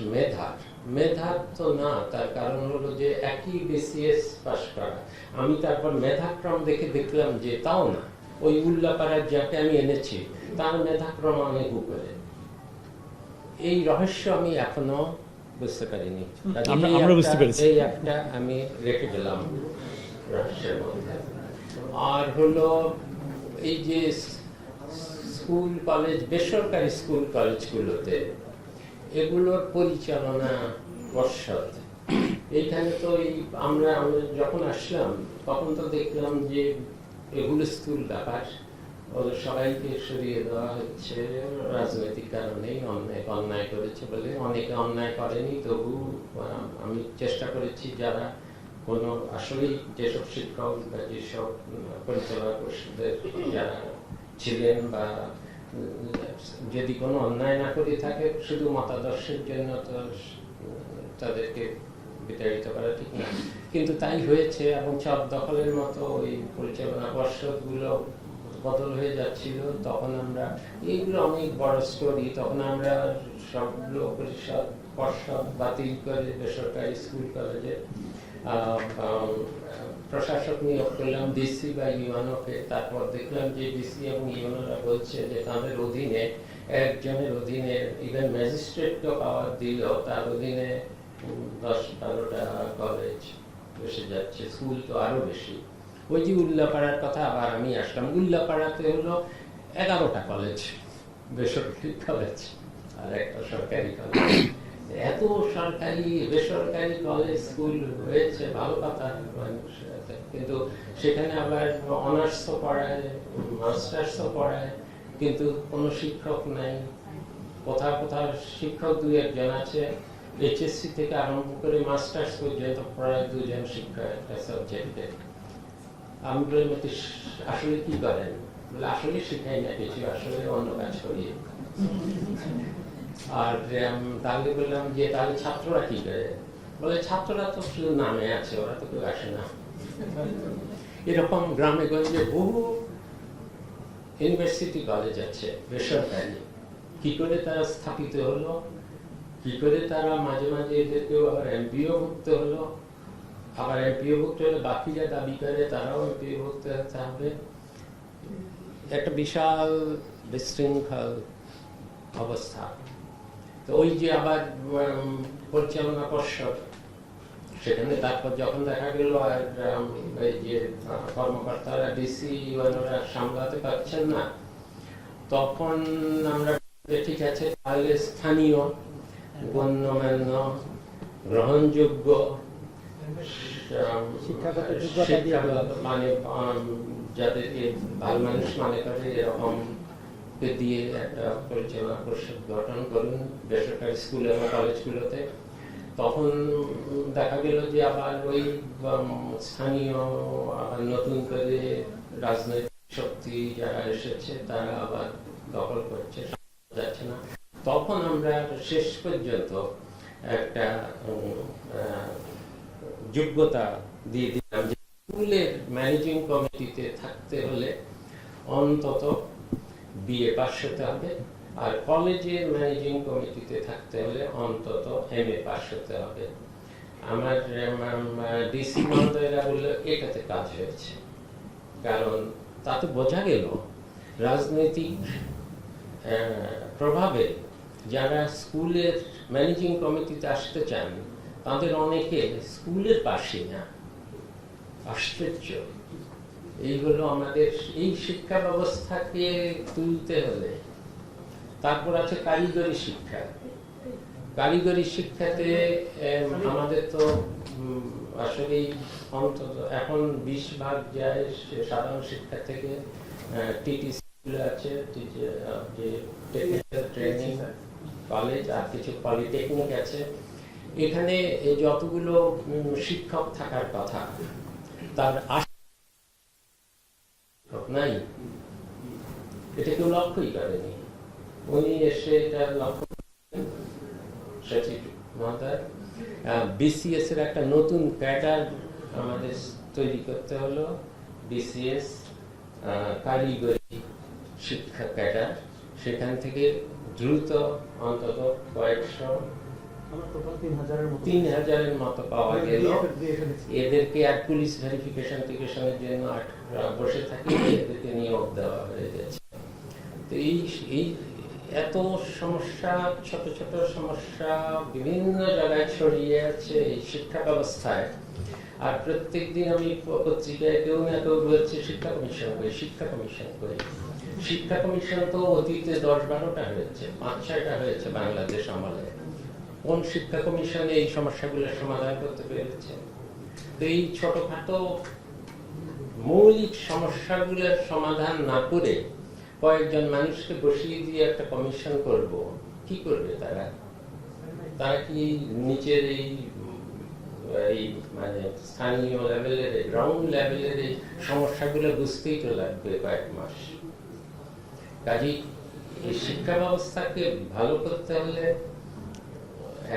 মেধার তো না। তার কারণ হলো যে একই বিসিএস পাস করা। আমি তারপর মেধাক্রম দেখলাম যে তাও না, ওই উল্লাপাড়ার যাকে আমি এনেছি তার মেধাক্রম অনেক উপরে। এই রহস্য আমি এখনো বুঝতে পারিনি। আমরা বুঝতে পেরেছি। এই একটা আমি রেখে গেলাম রহস্যের মধ্যে। আর হলো এই যে স্কুল কলেজ, বেসরকারি স্কুল কলেজগুলোতে এগুলোর পরিচালনা পর্ষদ, এইখানে তো আমরা যখন আসলাম তখন তো দেখলাম যে এগুলো স্কুল ব্যাপার, ওদের সবাইকে সরিয়ে দেওয়া হচ্ছে রাজনৈতিক কারণেই। অন্যায় করেছে বলে, অনেকে অন্যায় করেনি, তবু আমি চেষ্টা করেছি যারা কোনো আসলেই যেসব শিক্ষক বা যেসব পরিচালনা পরিষদের যারা ছিলেন, বা যদি কোনো অন্যায় না করে থাকে শুধু মতাদর্শের জন্য, তো তাদেরকে বিতাড়িত করা ঠিক না। কিন্তু তাই হয়েছে, এবং চাপ দখলের মতো ওই পরিচালনা পর্ষদগুলো বদল হয়ে যাচ্ছিল। তখন আমরা এইগুলো অনেক বড় স্টোরি, তখন আমরা সবগুলো পর্ষদ বাতিল করে বেসরকারি স্কুল কলেজে প্রশাসক নিয়োগ করলাম, ডিসি বা ইউএনওকে। তারপর দেখলাম যে ডিসি এবং ইউএনওরা বলছে যে তাদের অধীনে একজনের অধীনে ইভেন ম্যাজিস্ট্রেটকে পাওয়ার দিল, তার অধীনে 10-12টা কলেজ এসে যাচ্ছে, স্কুল তো আরো বেশি। ওই যে উল্লাপাড়ার কথা আবার আমি আসলাম, উল্লাপাড়াতে হলো 11টা কলেজ, বেসরকারি কলেজ আর একটা সরকারি কলেজ। এত সরকারি বেসরকারি কলেজ স্কুল হয়েছে, ভালো কথা, কিন্তু সেখানে আবার অনার্সও পড়ায়, মাস্টার্সও পড়ায়, কিন্তু কোনো শিক্ষক নাই। কোথাও কোথাও শিক্ষক 2-1 আছে, এইচএসসি থেকে আরম্ভ করে মাস্টার্স পর্যন্ত প্রায় 2 জন শিক্ষক একটা সাবজেক্টে। আমি বললাম আসলে কি করেন? বলে আসলে শিখাই না কিছু, আসলে অন্য কাজ করি। আর তাহলে বললাম যে তাহলে ছাত্ররা কি করে? বলে ছাত্ররা তো শুধু নামে আছে, ওরা তো কেউ আসে না। এরকম গ্রামে গঞ্জে বহু ইউনিভার্সিটি কলেজ আছে বেসরকারি। কি করে তারা স্থাপিত হলো, কি করে তারা মাঝে মাঝে এদেরকেও আবার এমপিও ভুক্ত হলো, আবার এমপিও ভুক্ত হলে বাকিরা দাবি করে তারাও এমপিও ভুক্ত হতে হবে। একটা বিশাল বিশৃঙ্খল অবস্থা। তো ওই যে আবার পরিচালনা পর্ষদ, সেখানে তারপর যখন দেখা গেল আর এই যে কর্মকর্তারা ডিসি ইউএনওরা সামলাতে পারছেন না, তখন আমরা ঠিক আছে তাহলে স্থানীয় গণ্যমান্য গ্রহণযোগ্য মানে যাদেরকে ভালো মানুষ মানে করে এরকম দিয়ে একটা পরিচালনা পরিষদ গঠন করুন বেসরকারি স্কুল এবং কলেজগুলোতে। তখন দেখা গেল যে আবার ওই স্থানীয় আবার নতুন করে রাজনৈতিক শক্তি যারা এসেছে তারা আবার দখল করছে, যাচ্ছে না। তখন আমরা শেষ পর্যন্ত একটা যোগ্যতা দিয়ে দিলাম যে স্কুলের ম্যানেজিং কমিটিতে থাকতে হলে অন্তত বিএ পাস হতে হবে, আর কলেজের ম্যানেজিং কমিটিতে থাকতে হলে অন্তত এমএ পাস হতে হবে। আমার ডিসি মহোদয়রা বললো এটাতে কাজ হয়েছে, কারণ তাতে বোঝা গেল রাজনৈতিক প্রভাবে যারা স্কুলের ম্যানেজিং কমিটিতে আসতে চান তাদের অনেকে স্কুলের পাশে না। আশ্চর্য! এই হলো আমাদের এই শিক্ষা ব্যবস্থাকে তুলতে হলে। তারপর আছে কারিগরি শিক্ষা। কারিগরি শিক্ষাতে আমাদের তো আসলে অন্তত এখন 20 ভাগ যায় সাধারণ শিক্ষা থেকে, টিটিসি আছে, যে টেকনিক্যাল ট্রেনিং কলেজ, আর কিছু পলিটেকনিক আছে। এখানে এই যতগুলো শিক্ষক থাকার কথা তার নাই, এটা কেউ লক্ষ্যই করেনি। উনি এসে এটা লক্ষ্য সচিব মহোদয়, বিসিএস এর একটা নতুন ক্যাডার আমাদের তৈরি করতে হলো, বিসিএস কারিগরি শিক্ষা ক্যাডার। সেখান থেকে দ্রুত অন্তত কয়েকশো ৩,০০০-এর মতো পাওয়া গেল। এদেরকে আর পুলিশ ভেরিফিকেশনের জন্য বসে থাকি, এদেরকে নিয়োগ দেওয়া হয়ে গেছে। তো এই এত সমস্যা, ছোট ছোট সমস্যা বিভিন্ন জায়গায় ছড়িয়ে আছে এই শিক্ষা ব্যবস্থায়। আর প্রত্যেকদিন আমি পত্রিকায় কেউ না কেউ বলছে শিক্ষা কমিশন করি, শিক্ষা কমিশন করি। শিক্ষা কমিশন তো অতীতে 10-12টা হয়েছে, 5-6টা হয়েছে বাংলাদেশ আমলে। কোন শিক্ষা কমিশনে এই সমস্যাগুলোর সমাধান করতে পেরেছে? তো এই ছোটখাটো মৌলিক সমস্যাগুলোর সমাধান না করে কয়েকজন মানুষকে বসিয়ে দিয়ে একটা কমিশন করব, কি করবে তারা? তারা কি নিচের এই মানে স্থানীয় লেভেলের, গ্রাউন্ড লেভেলের এই সমস্যাগুলো বুঝতেই তো লাগবে কয়েক মাস। কাজেই এই শিক্ষা ব্যবস্থাকে ভালো করতে হলে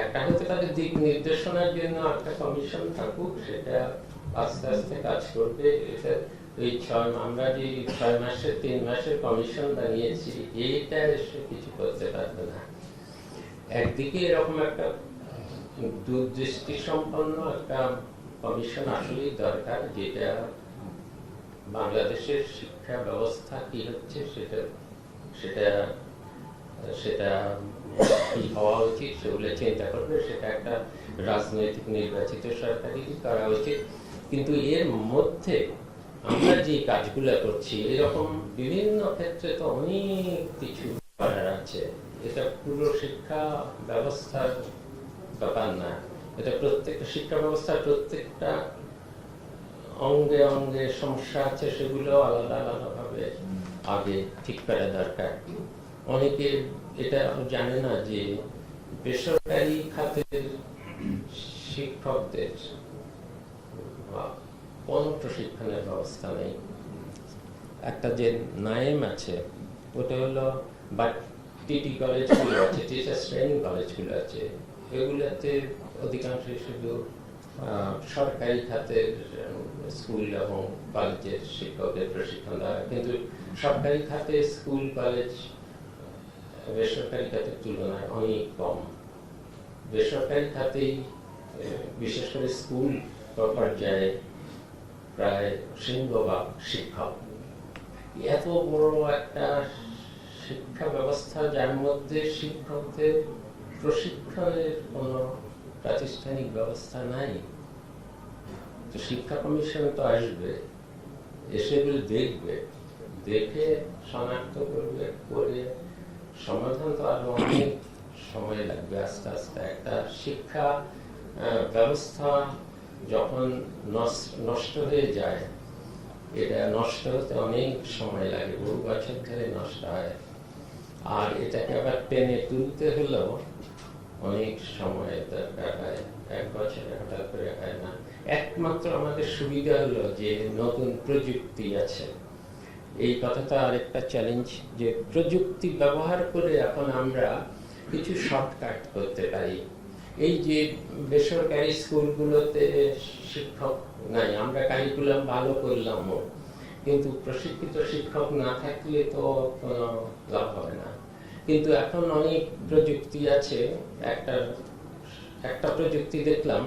একটা হতে পারে দিক নির্দেশনার জন্য একটা কমিশন থাকুক, সেটা আস্তে আস্তে কাজ করবে। এটা এই আমরা যে 6 মাসের 3 মাসের কমিশন বানিয়েছি, এইটা এসে কিছু করতে পারবে না। একদিকে এরকম একটা দূরদৃষ্টি সম্পন্ন একটা কমিশন আসলেই দরকার, যেটা বাংলাদেশের শিক্ষা ব্যবস্থা কি হচ্ছে সেটা কি হওয়া উচিত সেগুলো চিন্তা করবে। সেটা একটা রাজনৈতিক নির্বাচিত সরকারই করা উচিত। কিন্তু এর মধ্যে আমরা যে কাজগুলো করছি, এরকম বিভিন্ন ক্ষেত্রে তো অনেক কিছু করার আছে। এটা পুরো শিক্ষা ব্যবস্থার ব্যাপার না, এটা প্রত্যেকটা শিক্ষা ব্যবস্থার প্রত্যেকটা অঙ্গে অঙ্গে সমস্যা আছে, সেগুলো আলাদা আলাদা ভাবে আগে ঠিক করা দরকার। অনেকে এটা জানে না যে বেসরকারি খাতের শিক্ষকদের কোনো প্রশিক্ষণের ব্যবস্থা নেই। একটা যে নায়েম আছে, ওটা হলো বা টিটি কলেজগুলো আছে, টিচার্স ট্রেনিং কলেজগুলো আছে, এগুলোতে অধিকাংশই শুধু সরকারি খাতের স্কুল এবং কলেজের শিক্ষকদের প্রশিক্ষণ দেওয়া হয়। কিন্তু সরকারি খাতে স্কুল কলেজ বেসরকারি খাতের তুলনায় অনেক কম। বেসরকারি খাতেই বিশেষ করে স্কুল পর্যায়ে প্রায় সিংহভাগ শিক্ষক। এত বড় একটা শিক্ষা ব্যবস্থা, যার মধ্যে শিক্ষকদের প্রশিক্ষণের কোনো প্রাতিষ্ঠানিক ব্যবস্থা নাই। তো শিক্ষা কমিশন তো আসবে, এসে দেখবে, দেখে শনাক্ত করবে, করে সমাধান তো আরো অনেক সময় লাগবে। আস্তে আস্তে একটা শিক্ষা ব্যবস্থা যখন নষ্ট হয়ে যায়, এটা নষ্ট হতে অনেক সময় লাগে, বহু বছর ধরে নষ্ট হয়। আর এটাকে আবার টেনে তুলতে হলেও অনেক সময় দরকার হয়, 1 বছরে হঠাৎ করে হয় না। একমাত্র আমাদের সুবিধা হলো যে নতুন প্রযুক্তি আছে। এই কথাটা আরেকটা চ্যালেঞ্জ, যে প্রযুক্তি ব্যবহার করে এখন আমরা কিছু শর্টকাট করতে পারি। এই যে বেসরকারি স্কুলগুলোতে শিক্ষক নাই, আমরা কারিকুলাম ভালো করলাম, কিন্তু প্রশিক্ষিত শিক্ষক না থাকলে তো কোনো লাভ হবে না। কিন্তু এখন অনেক প্রযুক্তি আছে। একটা প্রযুক্তি দেখলাম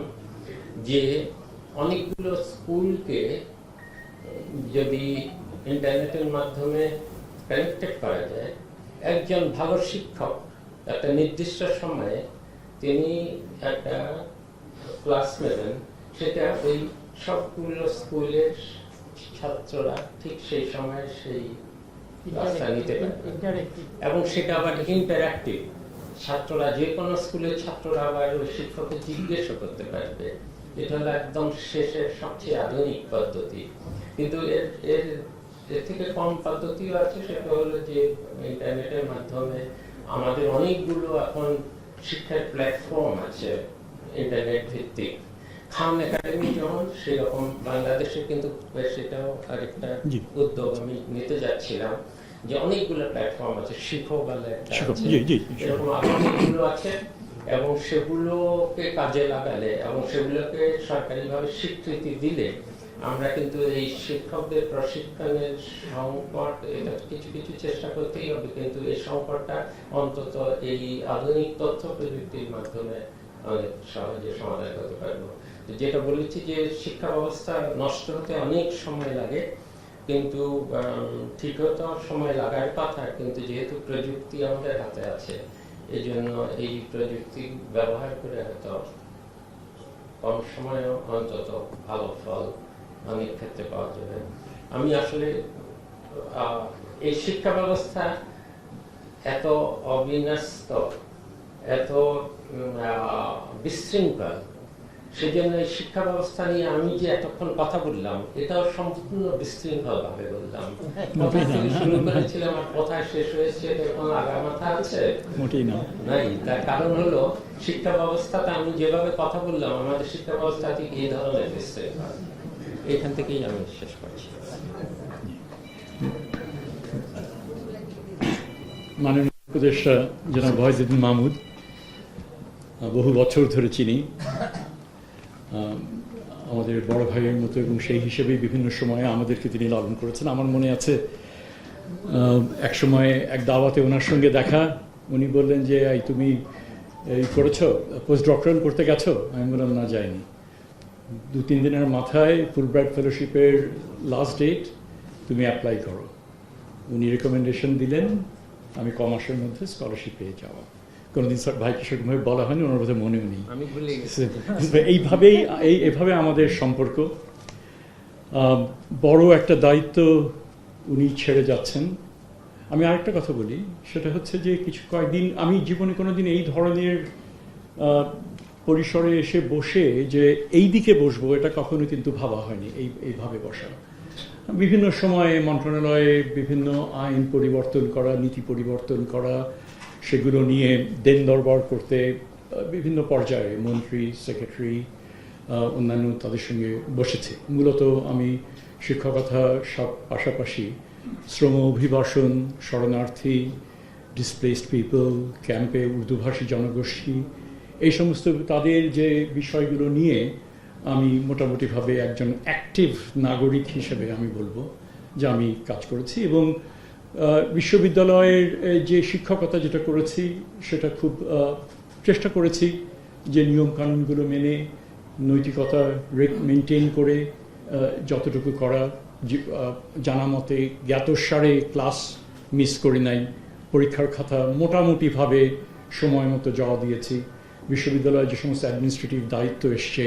যে অনেকগুলো স্কুলকে যদি ইন্টারনেটের মাধ্যমে কানেক্টেড করা যায়, একজন ভালো শিক্ষক একটা নির্দিষ্ট সময়ে তিনি একটা ক্লাস নেবেন, সেটা ওই সবগুলো স্কুলের ছাত্ররা ঠিক সেই সময় সেই ক্লাসটা নিতে পারবে, এবং সেটা আবার ইন্টারঅ্যাক্টিভ। ছাত্ররা, যে কোনো স্কুলের ছাত্ররা আবার ওই শিক্ষককে জিজ্ঞেসও করতে পারবে। এটা হলো একদম শেষের সবচেয়ে আধুনিক পদ্ধতি। কিন্তু এর এর থেকে কম পদ্ধতিও আছে, সেটা হলো যে ইন্টারনেটের মাধ্যমে আমাদের অনেকগুলো এখন শিক্ষার প্ল্যাটফর্ম আছে ইন্টারনেট ভিত্তিক। খান একাডেমি যেমন, সেরকম বাংলাদেশে কিন্তু সেটাও আরেকটা উদ্যোগ আমি নিতে যাচ্ছিলাম, যে অনেকগুলো প্ল্যাটফর্ম আছে, শিখো বলে একটা আছে, এরকম আরো অনেকগুলো আছে, এবং সেগুলোকে কাজে লাগালে এবং সেগুলোকে সরকারিভাবে স্বীকৃতি দিলে আমরা কিন্তু এই শিক্ষকদের প্রশিক্ষণের সংকট, এটা কিছু কিছু চেষ্টা করতেই হবে, কিন্তু এই সংকটটা অন্তত এই আধুনিক তথ্য প্রযুক্তির মাধ্যমে অনেক সহজে সমাধান করতে পারবো। যেটা বলেছি যে শিক্ষা ব্যবস্থা নষ্ট হতে অনেক সময় লাগে, কিন্তু ঠিকও সময় লাগার কথা, কিন্তু যেহেতু প্রযুক্তি আমাদের হাতে আছে, এই জন্য এই প্রযুক্তি ব্যবহার করে হয়তো কম সময়েও অন্তত ভালো ফল অনেক ক্ষেত্রে পাওয়া যাবে। আমি আসলে এই শিক্ষা ব্যবস্থা এত অবিন্যস্ত, এত বিশৃঙ্খল, সেজন্য এই শিক্ষা ব্যবস্থা নিয়ে আমি যে এতক্ষণ কথা বললাম, এটাও সম্পূর্ণ বিশৃঙ্খল ভাবে বললাম। কোথায় থেকে শুরু করেছিলাম আর কোথায় শেষ হয়েছে এটার কোনো আগামাথা আছে? মোটেই না। নাই। তার কারণ হলো শিক্ষা ব্যবস্থাতে আমি যেভাবে কথা বললাম, আমাদের শিক্ষা ব্যবস্থা ঠিক এই ধরনের বিশৃঙ্খল। এখান থেকেই আমি শেষ করছি। মাননীয় উপদেষ্টা জনাব ওয়াহিদুদ্দিন মাহমুদ, বহু বছর ধরে চিনি, আমাদের বড় ভাইয়ের মতো, এবং সেই হিসেবেই বিভিন্ন সময়ে আমাদেরকে তিনি লালন করেছেন। আমার মনে আছে এক সময় এক দাওয়াতে ওনার সঙ্গে দেখা, উনি বললেন যে তুমি এই করেছো, পোস্ট ডক্টরাল করতে গেছো? আমি বললাম না, যাইনি। 2-3 দিনের মাথায় ফুলব্রাইট ফেলোশিপের লাস্ট ডেট, তুমি অ্যাপ্লাই করো। উনি রেকমেন্ডেশন দিলেন, আমি কমার্সের মধ্যে স্কলারশিপ পেয়ে যাওয়া। কোনোদিন স্যার ভাইকে সেরকমভাবে বলা হয়নি, ওনার কথা মনেও নেই। আমি ভুলে গেছি। এইভাবে আমাদের সম্পর্ক। বড় একটা দায়িত্ব উনি ছেড়ে যাচ্ছেন। আমি আরেকটা কথা বলি, সেটা হচ্ছে যে কয়েকদিন আমি জীবনে কোনোদিন এই ধরনের পরিসরে এসে বসে যে এই দিকে বসবো, এটা কখনো কিন্তু ভাবা হয়নি, এইভাবে বসা। বিভিন্ন সময়ে মন্ত্রণালয়ে বিভিন্ন আইন পরিবর্তন করা, নীতি পরিবর্তন করা, সেগুলো নিয়ে দেন দরবার করতে বিভিন্ন পর্যায়ে মন্ত্রী, সেক্রেটারি, অন্যান্য তাদের সঙ্গে বসেছে। মূলত আমি শিক্ষকতা সব পাশাপাশি শ্রম অভিবাসন, শরণার্থী, ডিসপ্লেসড পিপল, ক্যাম্পে উর্দুভাষী জনগোষ্ঠী, এই সমস্ত তাদের যে বিষয়গুলো নিয়ে আমি মোটামুটিভাবে একজন অ্যাক্টিভ নাগরিক হিসেবে আমি বলবো যে আমি কাজ করেছি। এবং বিশ্ববিদ্যালয়ের যে শিক্ষকতা যেটা করেছি, সেটা খুব চেষ্টা করেছি যে নিয়মকানুনগুলো মেনে, নৈতিকতা মেনটেন করে যতটুকু করা, জানা মতে জ্ঞাতসারে ক্লাস মিস করি নাই, পরীক্ষার খাতা মোটামুটিভাবে সময় মতো জমা দিয়েছি, বিশ্ববিদ্যালয়ে যে সমস্ত অ্যাডমিনিস্ট্রেটিভ দায়িত্ব এসছে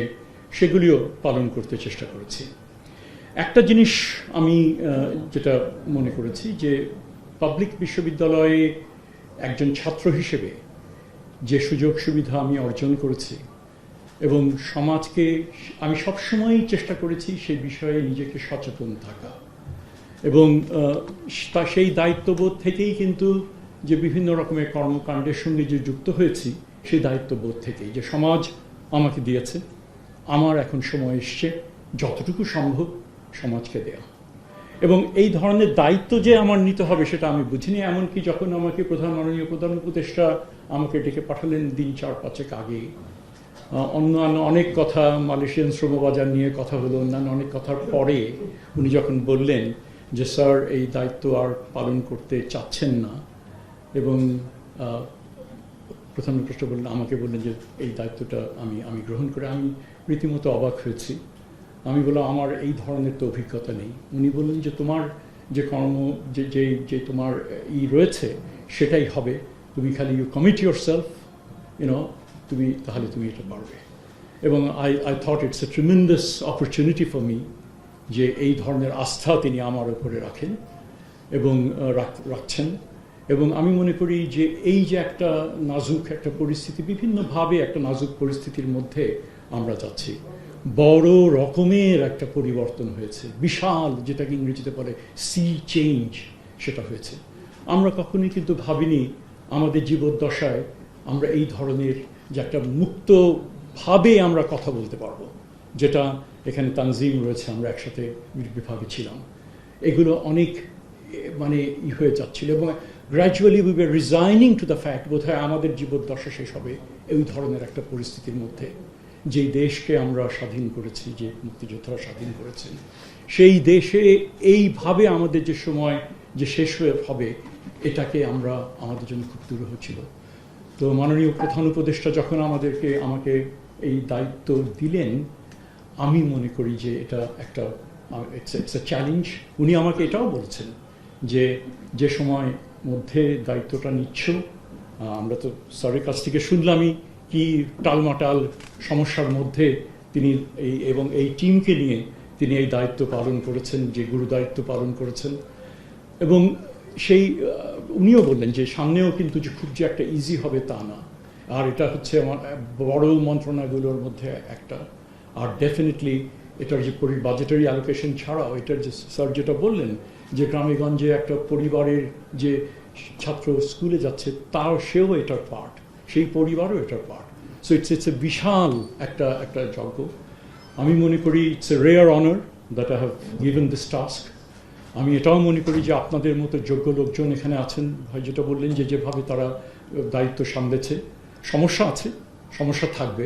সেগুলিও পালন করতে চেষ্টা করেছি। একটা জিনিস আমি যেটা মনে করেছি যে পাবলিক বিশ্ববিদ্যালয়ে একজন ছাত্র হিসেবে যে সুযোগ সুবিধা আমি অর্জন করেছি, এবং সমাজকে আমি সবসময়ই চেষ্টা করেছি সেই বিষয়ে নিজেকে সচেতন থাকা, এবং সেই দায়িত্ববোধ থেকেই কিন্তু যে বিভিন্ন রকমের কর্মকাণ্ডের সঙ্গে যে যুক্ত হয়েছি, সেই দায়িত্ববোধ থেকেই যে সমাজ আমাকে দিয়েছে, আমার এখন সময় এসছে যতটুকু সম্ভব সমাজকে দেয়া। এবং এই ধরনের দায়িত্ব যে আমার নিতে হবে সেটা আমি বুঝিনি। এমনকি যখন আমাকে মাননীয় প্রধান উপদেষ্টা আমাকে ডেকে পাঠালেন দিন 4-5 আগে, অন্যান্য অনেক কথা, মালয়েশিয়ান শ্রমবাজার নিয়ে কথা হলো, অন্যান্য অনেক কথার পরে উনি যখন বললেন যে স্যার এই দায়িত্ব আর পালন করতে চাচ্ছেন না, এবং প্রধান উপদেষ্টা আমাকে বললেন যে এই দায়িত্বটা আমি গ্রহণ করে, আমি রীতিমতো অবাক হয়েছি। আমি বললাম আমার এই ধরনের তো অভিজ্ঞতা নেই। উনি বললেন যে তোমার যে কর্ম, যে তোমার রয়েছে সেটাই হবে, তুমি খালি ইউ কমিট ইউর সেলফ, তাহলে তুমি এটা পারবে। এবং I thought it's a tremendous opportunity for me যে এই ধরনের আস্থা তিনি আমার উপরে রাখেন এবং রাখছেন। এবং আমি মনে করি যে এই যে একটা নাজুক একটা পরিস্থিতি, বিভিন্নভাবে একটা নাজুক পরিস্থিতির মধ্যে আমরা যাচ্ছি, বড় রকমের একটা পরিবর্তন হয়েছে, বিশাল, যেটাকে ইংরেজিতে বলে সি চেঞ্জ, সেটা হয়েছে। আমরা কখনোই কিন্তু ভাবিনি আমাদের জীবদ্দশায় আমরা এই ধরনের যে একটা মুক্তভাবে আমরা কথা বলতে পারবো, যেটা এখানে তানজিম রয়েছে, আমরা একসাথে বিভাগে ছিলাম, এগুলো অনেক মানে হয়ে যাচ্ছিল এবং gradually we were resigning to the fact বোধহয় আমাদের জীবদ্দশা শেষ হবে এই ধরনের একটা পরিস্থিতির মধ্যে। যেই দেশকে আমরা স্বাধীন করেছি, যে মুক্তিযোদ্ধারা স্বাধীন করেছেন, সেই দেশে এইভাবে আমাদের যে সময় যে শেষ হয়ে হবে, এটাকে আমরা আমাদের জন্য খুব দুরূহ ছিল। তো মাননীয় প্রধান উপদেষ্টা যখন আমাকে এই দায়িত্ব দিলেন, আমি মনে করি যে এটা একটা ইটস এ চ্যালেঞ্জ। উনি আমাকে এটাও বলছেন যে সময় মধ্যে দায়িত্বটা নিচ্ছ, আমরা তো স্যারের কাছ থেকে শুনলামই কি টালমাটাল সমস্যার মধ্যে তিনি এবং এই টিমকে নিয়ে তিনি এই দায়িত্ব পালন করেছেন, যে গুরু দায়িত্ব পালন করেছেন। এবং সেই উনিও বললেন যে সামনেও কিন্তু যে খুব যে একটা ইজি হবে তা না, আর এটা হচ্ছে আমার বড় মন্ত্রণালয়গুলোর মধ্যে একটা। আর ডেফিনেটলি এটার যে বাজেটারি অ্যালোকেশন ছাড়াও এটার যে স্যার যেটা বললেন যে গ্রামেগঞ্জে একটা পরিবারের যে ছাত্র স্কুলে যাচ্ছে সেও এটার পার্ট, সেই পরিবারও এটার পার্ট। সো ইটস এ বিশাল একটা যজ্ঞ। আমি মনে করি it's a rare honour that I have given this task. আমি এটাও মনে করি যে আপনাদের মতো যোগ্য লোকজন এখানে আছেন, ভাই যেটা বললেন যেভাবে তারা দায়িত্ব সামলেছে, সমস্যা আছে, সমস্যা থাকবে,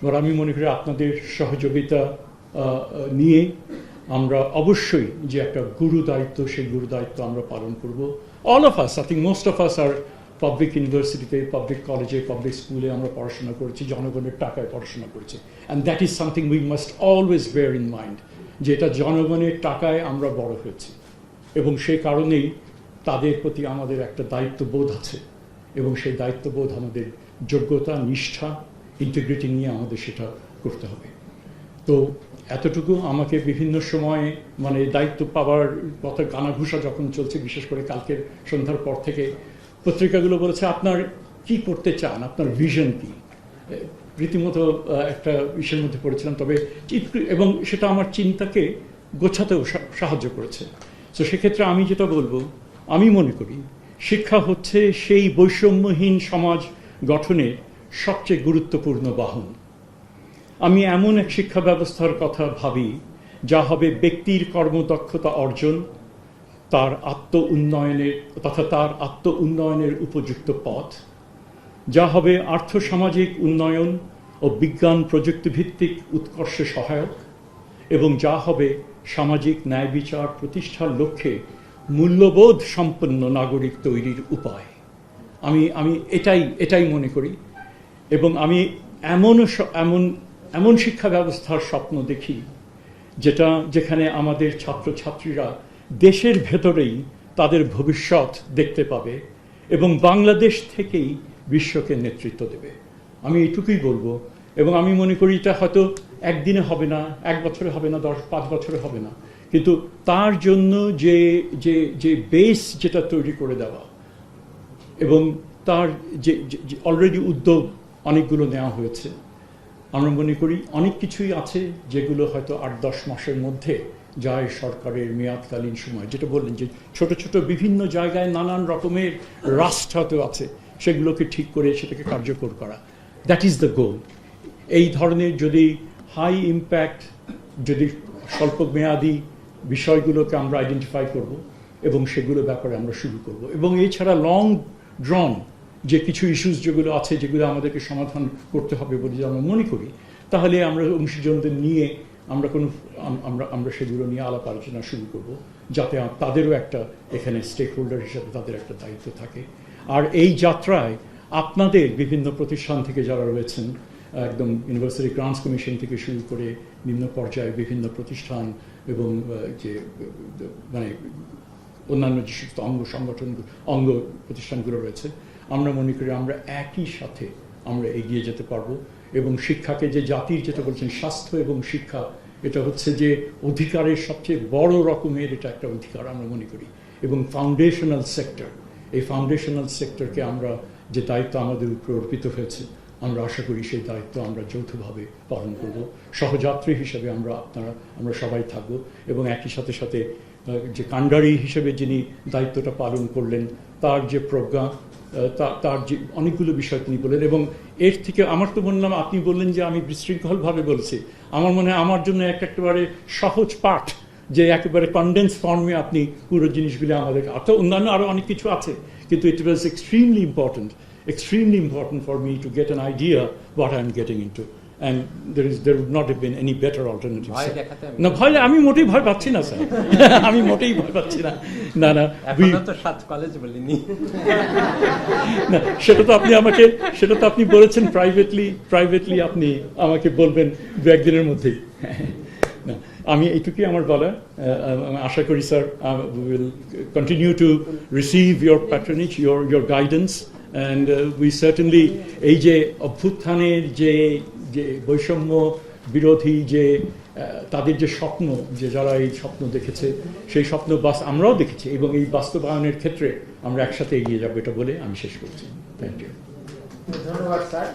এবার আমি মনে করি আপনাদের সহযোগিতা নিয়ে আমরা অবশ্যই যে একটা গুরু দায়িত্ব, সেই গুরু দায়িত্ব আমরা পালন করব। All of us, I think most of us are public ইউনিভার্সিটিতে, পাবলিক কলেজে, পাবলিক স্কুলে আমরা পড়াশোনা করেছি, জনগণের টাকায় পড়াশোনা করেছি, and that is something we must always bear in mind, যে এটা জনগণের টাকায় আমরা বড় হয়েছি এবং সেই কারণেই তাদের প্রতি আমাদের একটা দায়িত্ববোধ আছে এবং সেই দায়িত্ববোধ আমাদের যোগ্যতা, নিষ্ঠা, ইন্টিগ্রিটি নিয়ে আমাদের সেটা করতে হবে। তো এতটুকু আমাকে বিভিন্ন সময়ে মানে দায়িত্ব পাওয়ার কথা কানাঘুষা যখন চলছে, বিশেষ করে কালকের সন্ধ্যার পর থেকে পত্রিকাগুলো বলেছে আপনার কি করতে চান, আপনার ভিশন কি, রীতিমতো একটা বিষয়ের মধ্যে পড়েছিলাম, তবে এবং সেটা আমার চিন্তাকে গোছাতেও সাহায্য করেছে। তো সেক্ষেত্রে আমি যেটা বলবো, আমি মনে করি শিক্ষা হচ্ছে সেই বৈষম্যহীন সমাজ গঠনের সবচেয়ে গুরুত্বপূর্ণ বাহন। আমি এমন এক শিক্ষা ব্যবস্থার কথা ভাবি যা হবে ব্যক্তির কর্মদক্ষতা অর্জন, তার আত্ম উন্নয়নের উপযুক্ত পথ, যা হবে আর্থসামাজিক উন্নয়ন ও বিজ্ঞান প্রযুক্তিভিত্তিক উৎকর্ষে সহায়ক, এবং যা হবে সামাজিক ন্যায় বিচার প্রতিষ্ঠার লক্ষ্যে মূল্যবোধ সম্পন্ন নাগরিক তৈরির উপায়। আমি এটাই মনে করি, এবং আমি এমন শিক্ষা ব্যবস্থার স্বপ্ন দেখি যেখানে আমাদের ছাত্রছাত্রীরা দেশের ভেতরেই তাদের ভবিষ্যৎ দেখতে পাবে এবং বাংলাদেশ থেকেই বিশ্বকে নেতৃত্ব দেবে। আমি এইটুকুই বলবো, এবং আমি মনে করি এটা হয়তো একদিনে হবে না, 1 বছরে হবে না, 5 বছরে হবে না, কিন্তু তার জন্য যে বেস যেটা তৈরি করে দেওয়া, এবং তার যে অলরেডি উদ্যোগ অনেকগুলো নেওয়া হয়েছে, আমরা মনে করি অনেক কিছুই আছে যেগুলো হয়তো 8-10 মাসের মধ্যে যায় সরকারের মেয়াদকালীন সময়। যেটা বললেন যে ছোট ছোট বিভিন্ন জায়গায় নানান রকমের রাষ্ট্র হয়তো আছে, সেগুলোকে ঠিক করে সেটাকে কার্যকর করা, দ্যাট ইজ দ্য গোল। এই ধরনের যদি হাই ইম্প্যাক্ট, যদি স্বল্প মেয়াদী বিষয়গুলোকে আমরা আইডেন্টিফাই করব এবং সেগুলো ব্যাপারে আমরা শুরু করব, এবং এছাড়া লং ড্রন যে কিছু ইস্যুস যেগুলো আছে, যেগুলো আমাদেরকে সমাধান করতে হবে বলে আমরা মনে করি, তাহলে আমরা অংশীজনদের নিয়ে আমরা সেগুলো নিয়ে আলাপ আলোচনা শুরু করব, যাতে তাদেরও একটা এখানে স্টেক হোল্ডার হিসাবে তাদের একটা দায়িত্ব থাকে। আর এই যাত্রায় আপনাদের বিভিন্ন প্রতিষ্ঠান থেকে যারা রয়েছেন, একদম ইউনিভার্সিটি গ্রান্টস কমিশন থেকে শুরু করে নিম্ন পর্যায়ে বিভিন্ন প্রতিষ্ঠান এবং যে মানে অন্যান্য যে সমস্ত অঙ্গ প্রতিষ্ঠানগুলো রয়েছে, আমরা মনে করি আমরা একই সাথে আমরা এগিয়ে যেতে পারবো। এবং শিক্ষাকে যে জাতির যেটা বলছেন স্বাস্থ্য এবং শিক্ষা, এটা হচ্ছে যে অধিকারের সবচেয়ে বড় রকমের এটা একটা অধিকার আমরা মনে করি, এবং ফাউন্ডেশনাল সেক্টর, এই ফাউন্ডেশনাল সেক্টরকে আমরা যে দায়িত্ব আমাদের উপরে অর্পিত হয়েছে, আমরা আশা করি সেই দায়িত্ব আমরা যৌথভাবে পালন করব। সহযাত্রী হিসেবে আমরা সবাই থাকব এবং একই সাথে সাথে যে কাণ্ডারি হিসেবে যিনি দায়িত্বটা পালন করলেন তার যে প্রজ্ঞা, তার যে অনেকগুলো বিষয় তিনি বললেন, এবং এর থেকে আমার তো বললাম, আপনি বললেন যে আমি বিশৃঙ্খলভাবে বলছি, আমার মনে হয় আমার জন্য একেবারে সহজ পাঠ যে একেবারে কনডেন্স ফর্মে আপনি পুরো জিনিসগুলি আমাদের, অন্যান্য আরও অনেক কিছু আছে, কিন্তু ইট ওয়াজ extremely important for me to get an idea what I'm getting into, and there would not have been any better alternative. না ভয়, আমি মোটেই ভয় পাচ্ছি না স্যার, আমি মোটেই ভয় পাচ্ছি না। না এখনো তো 7 কলেজ বলিনি। না, সেটা তো আপনি বলেছেন প্রাইভেটলি আপনি আমাকে বলবেন 2-1 দিনের মধ্যেই। না, আমি এইটুকুই আমার বলা। আশা করি sir we will continue to receive your patronage, your guidance, and we certainly এই যে অভ্যুত্থানের যে বৈষম্য বিরোধী যে তাদের যে স্বপ্ন, যে যারা এই স্বপ্ন দেখেছে, সেই স্বপ্ন আমরাও দেখেছি, এবং এই বাস্তবায়নের ক্ষেত্রে আমরা একসাথে এগিয়ে যাবো, এটা বলে আমি শেষ করছি। Thank you. ধন্যবাদ স্যার।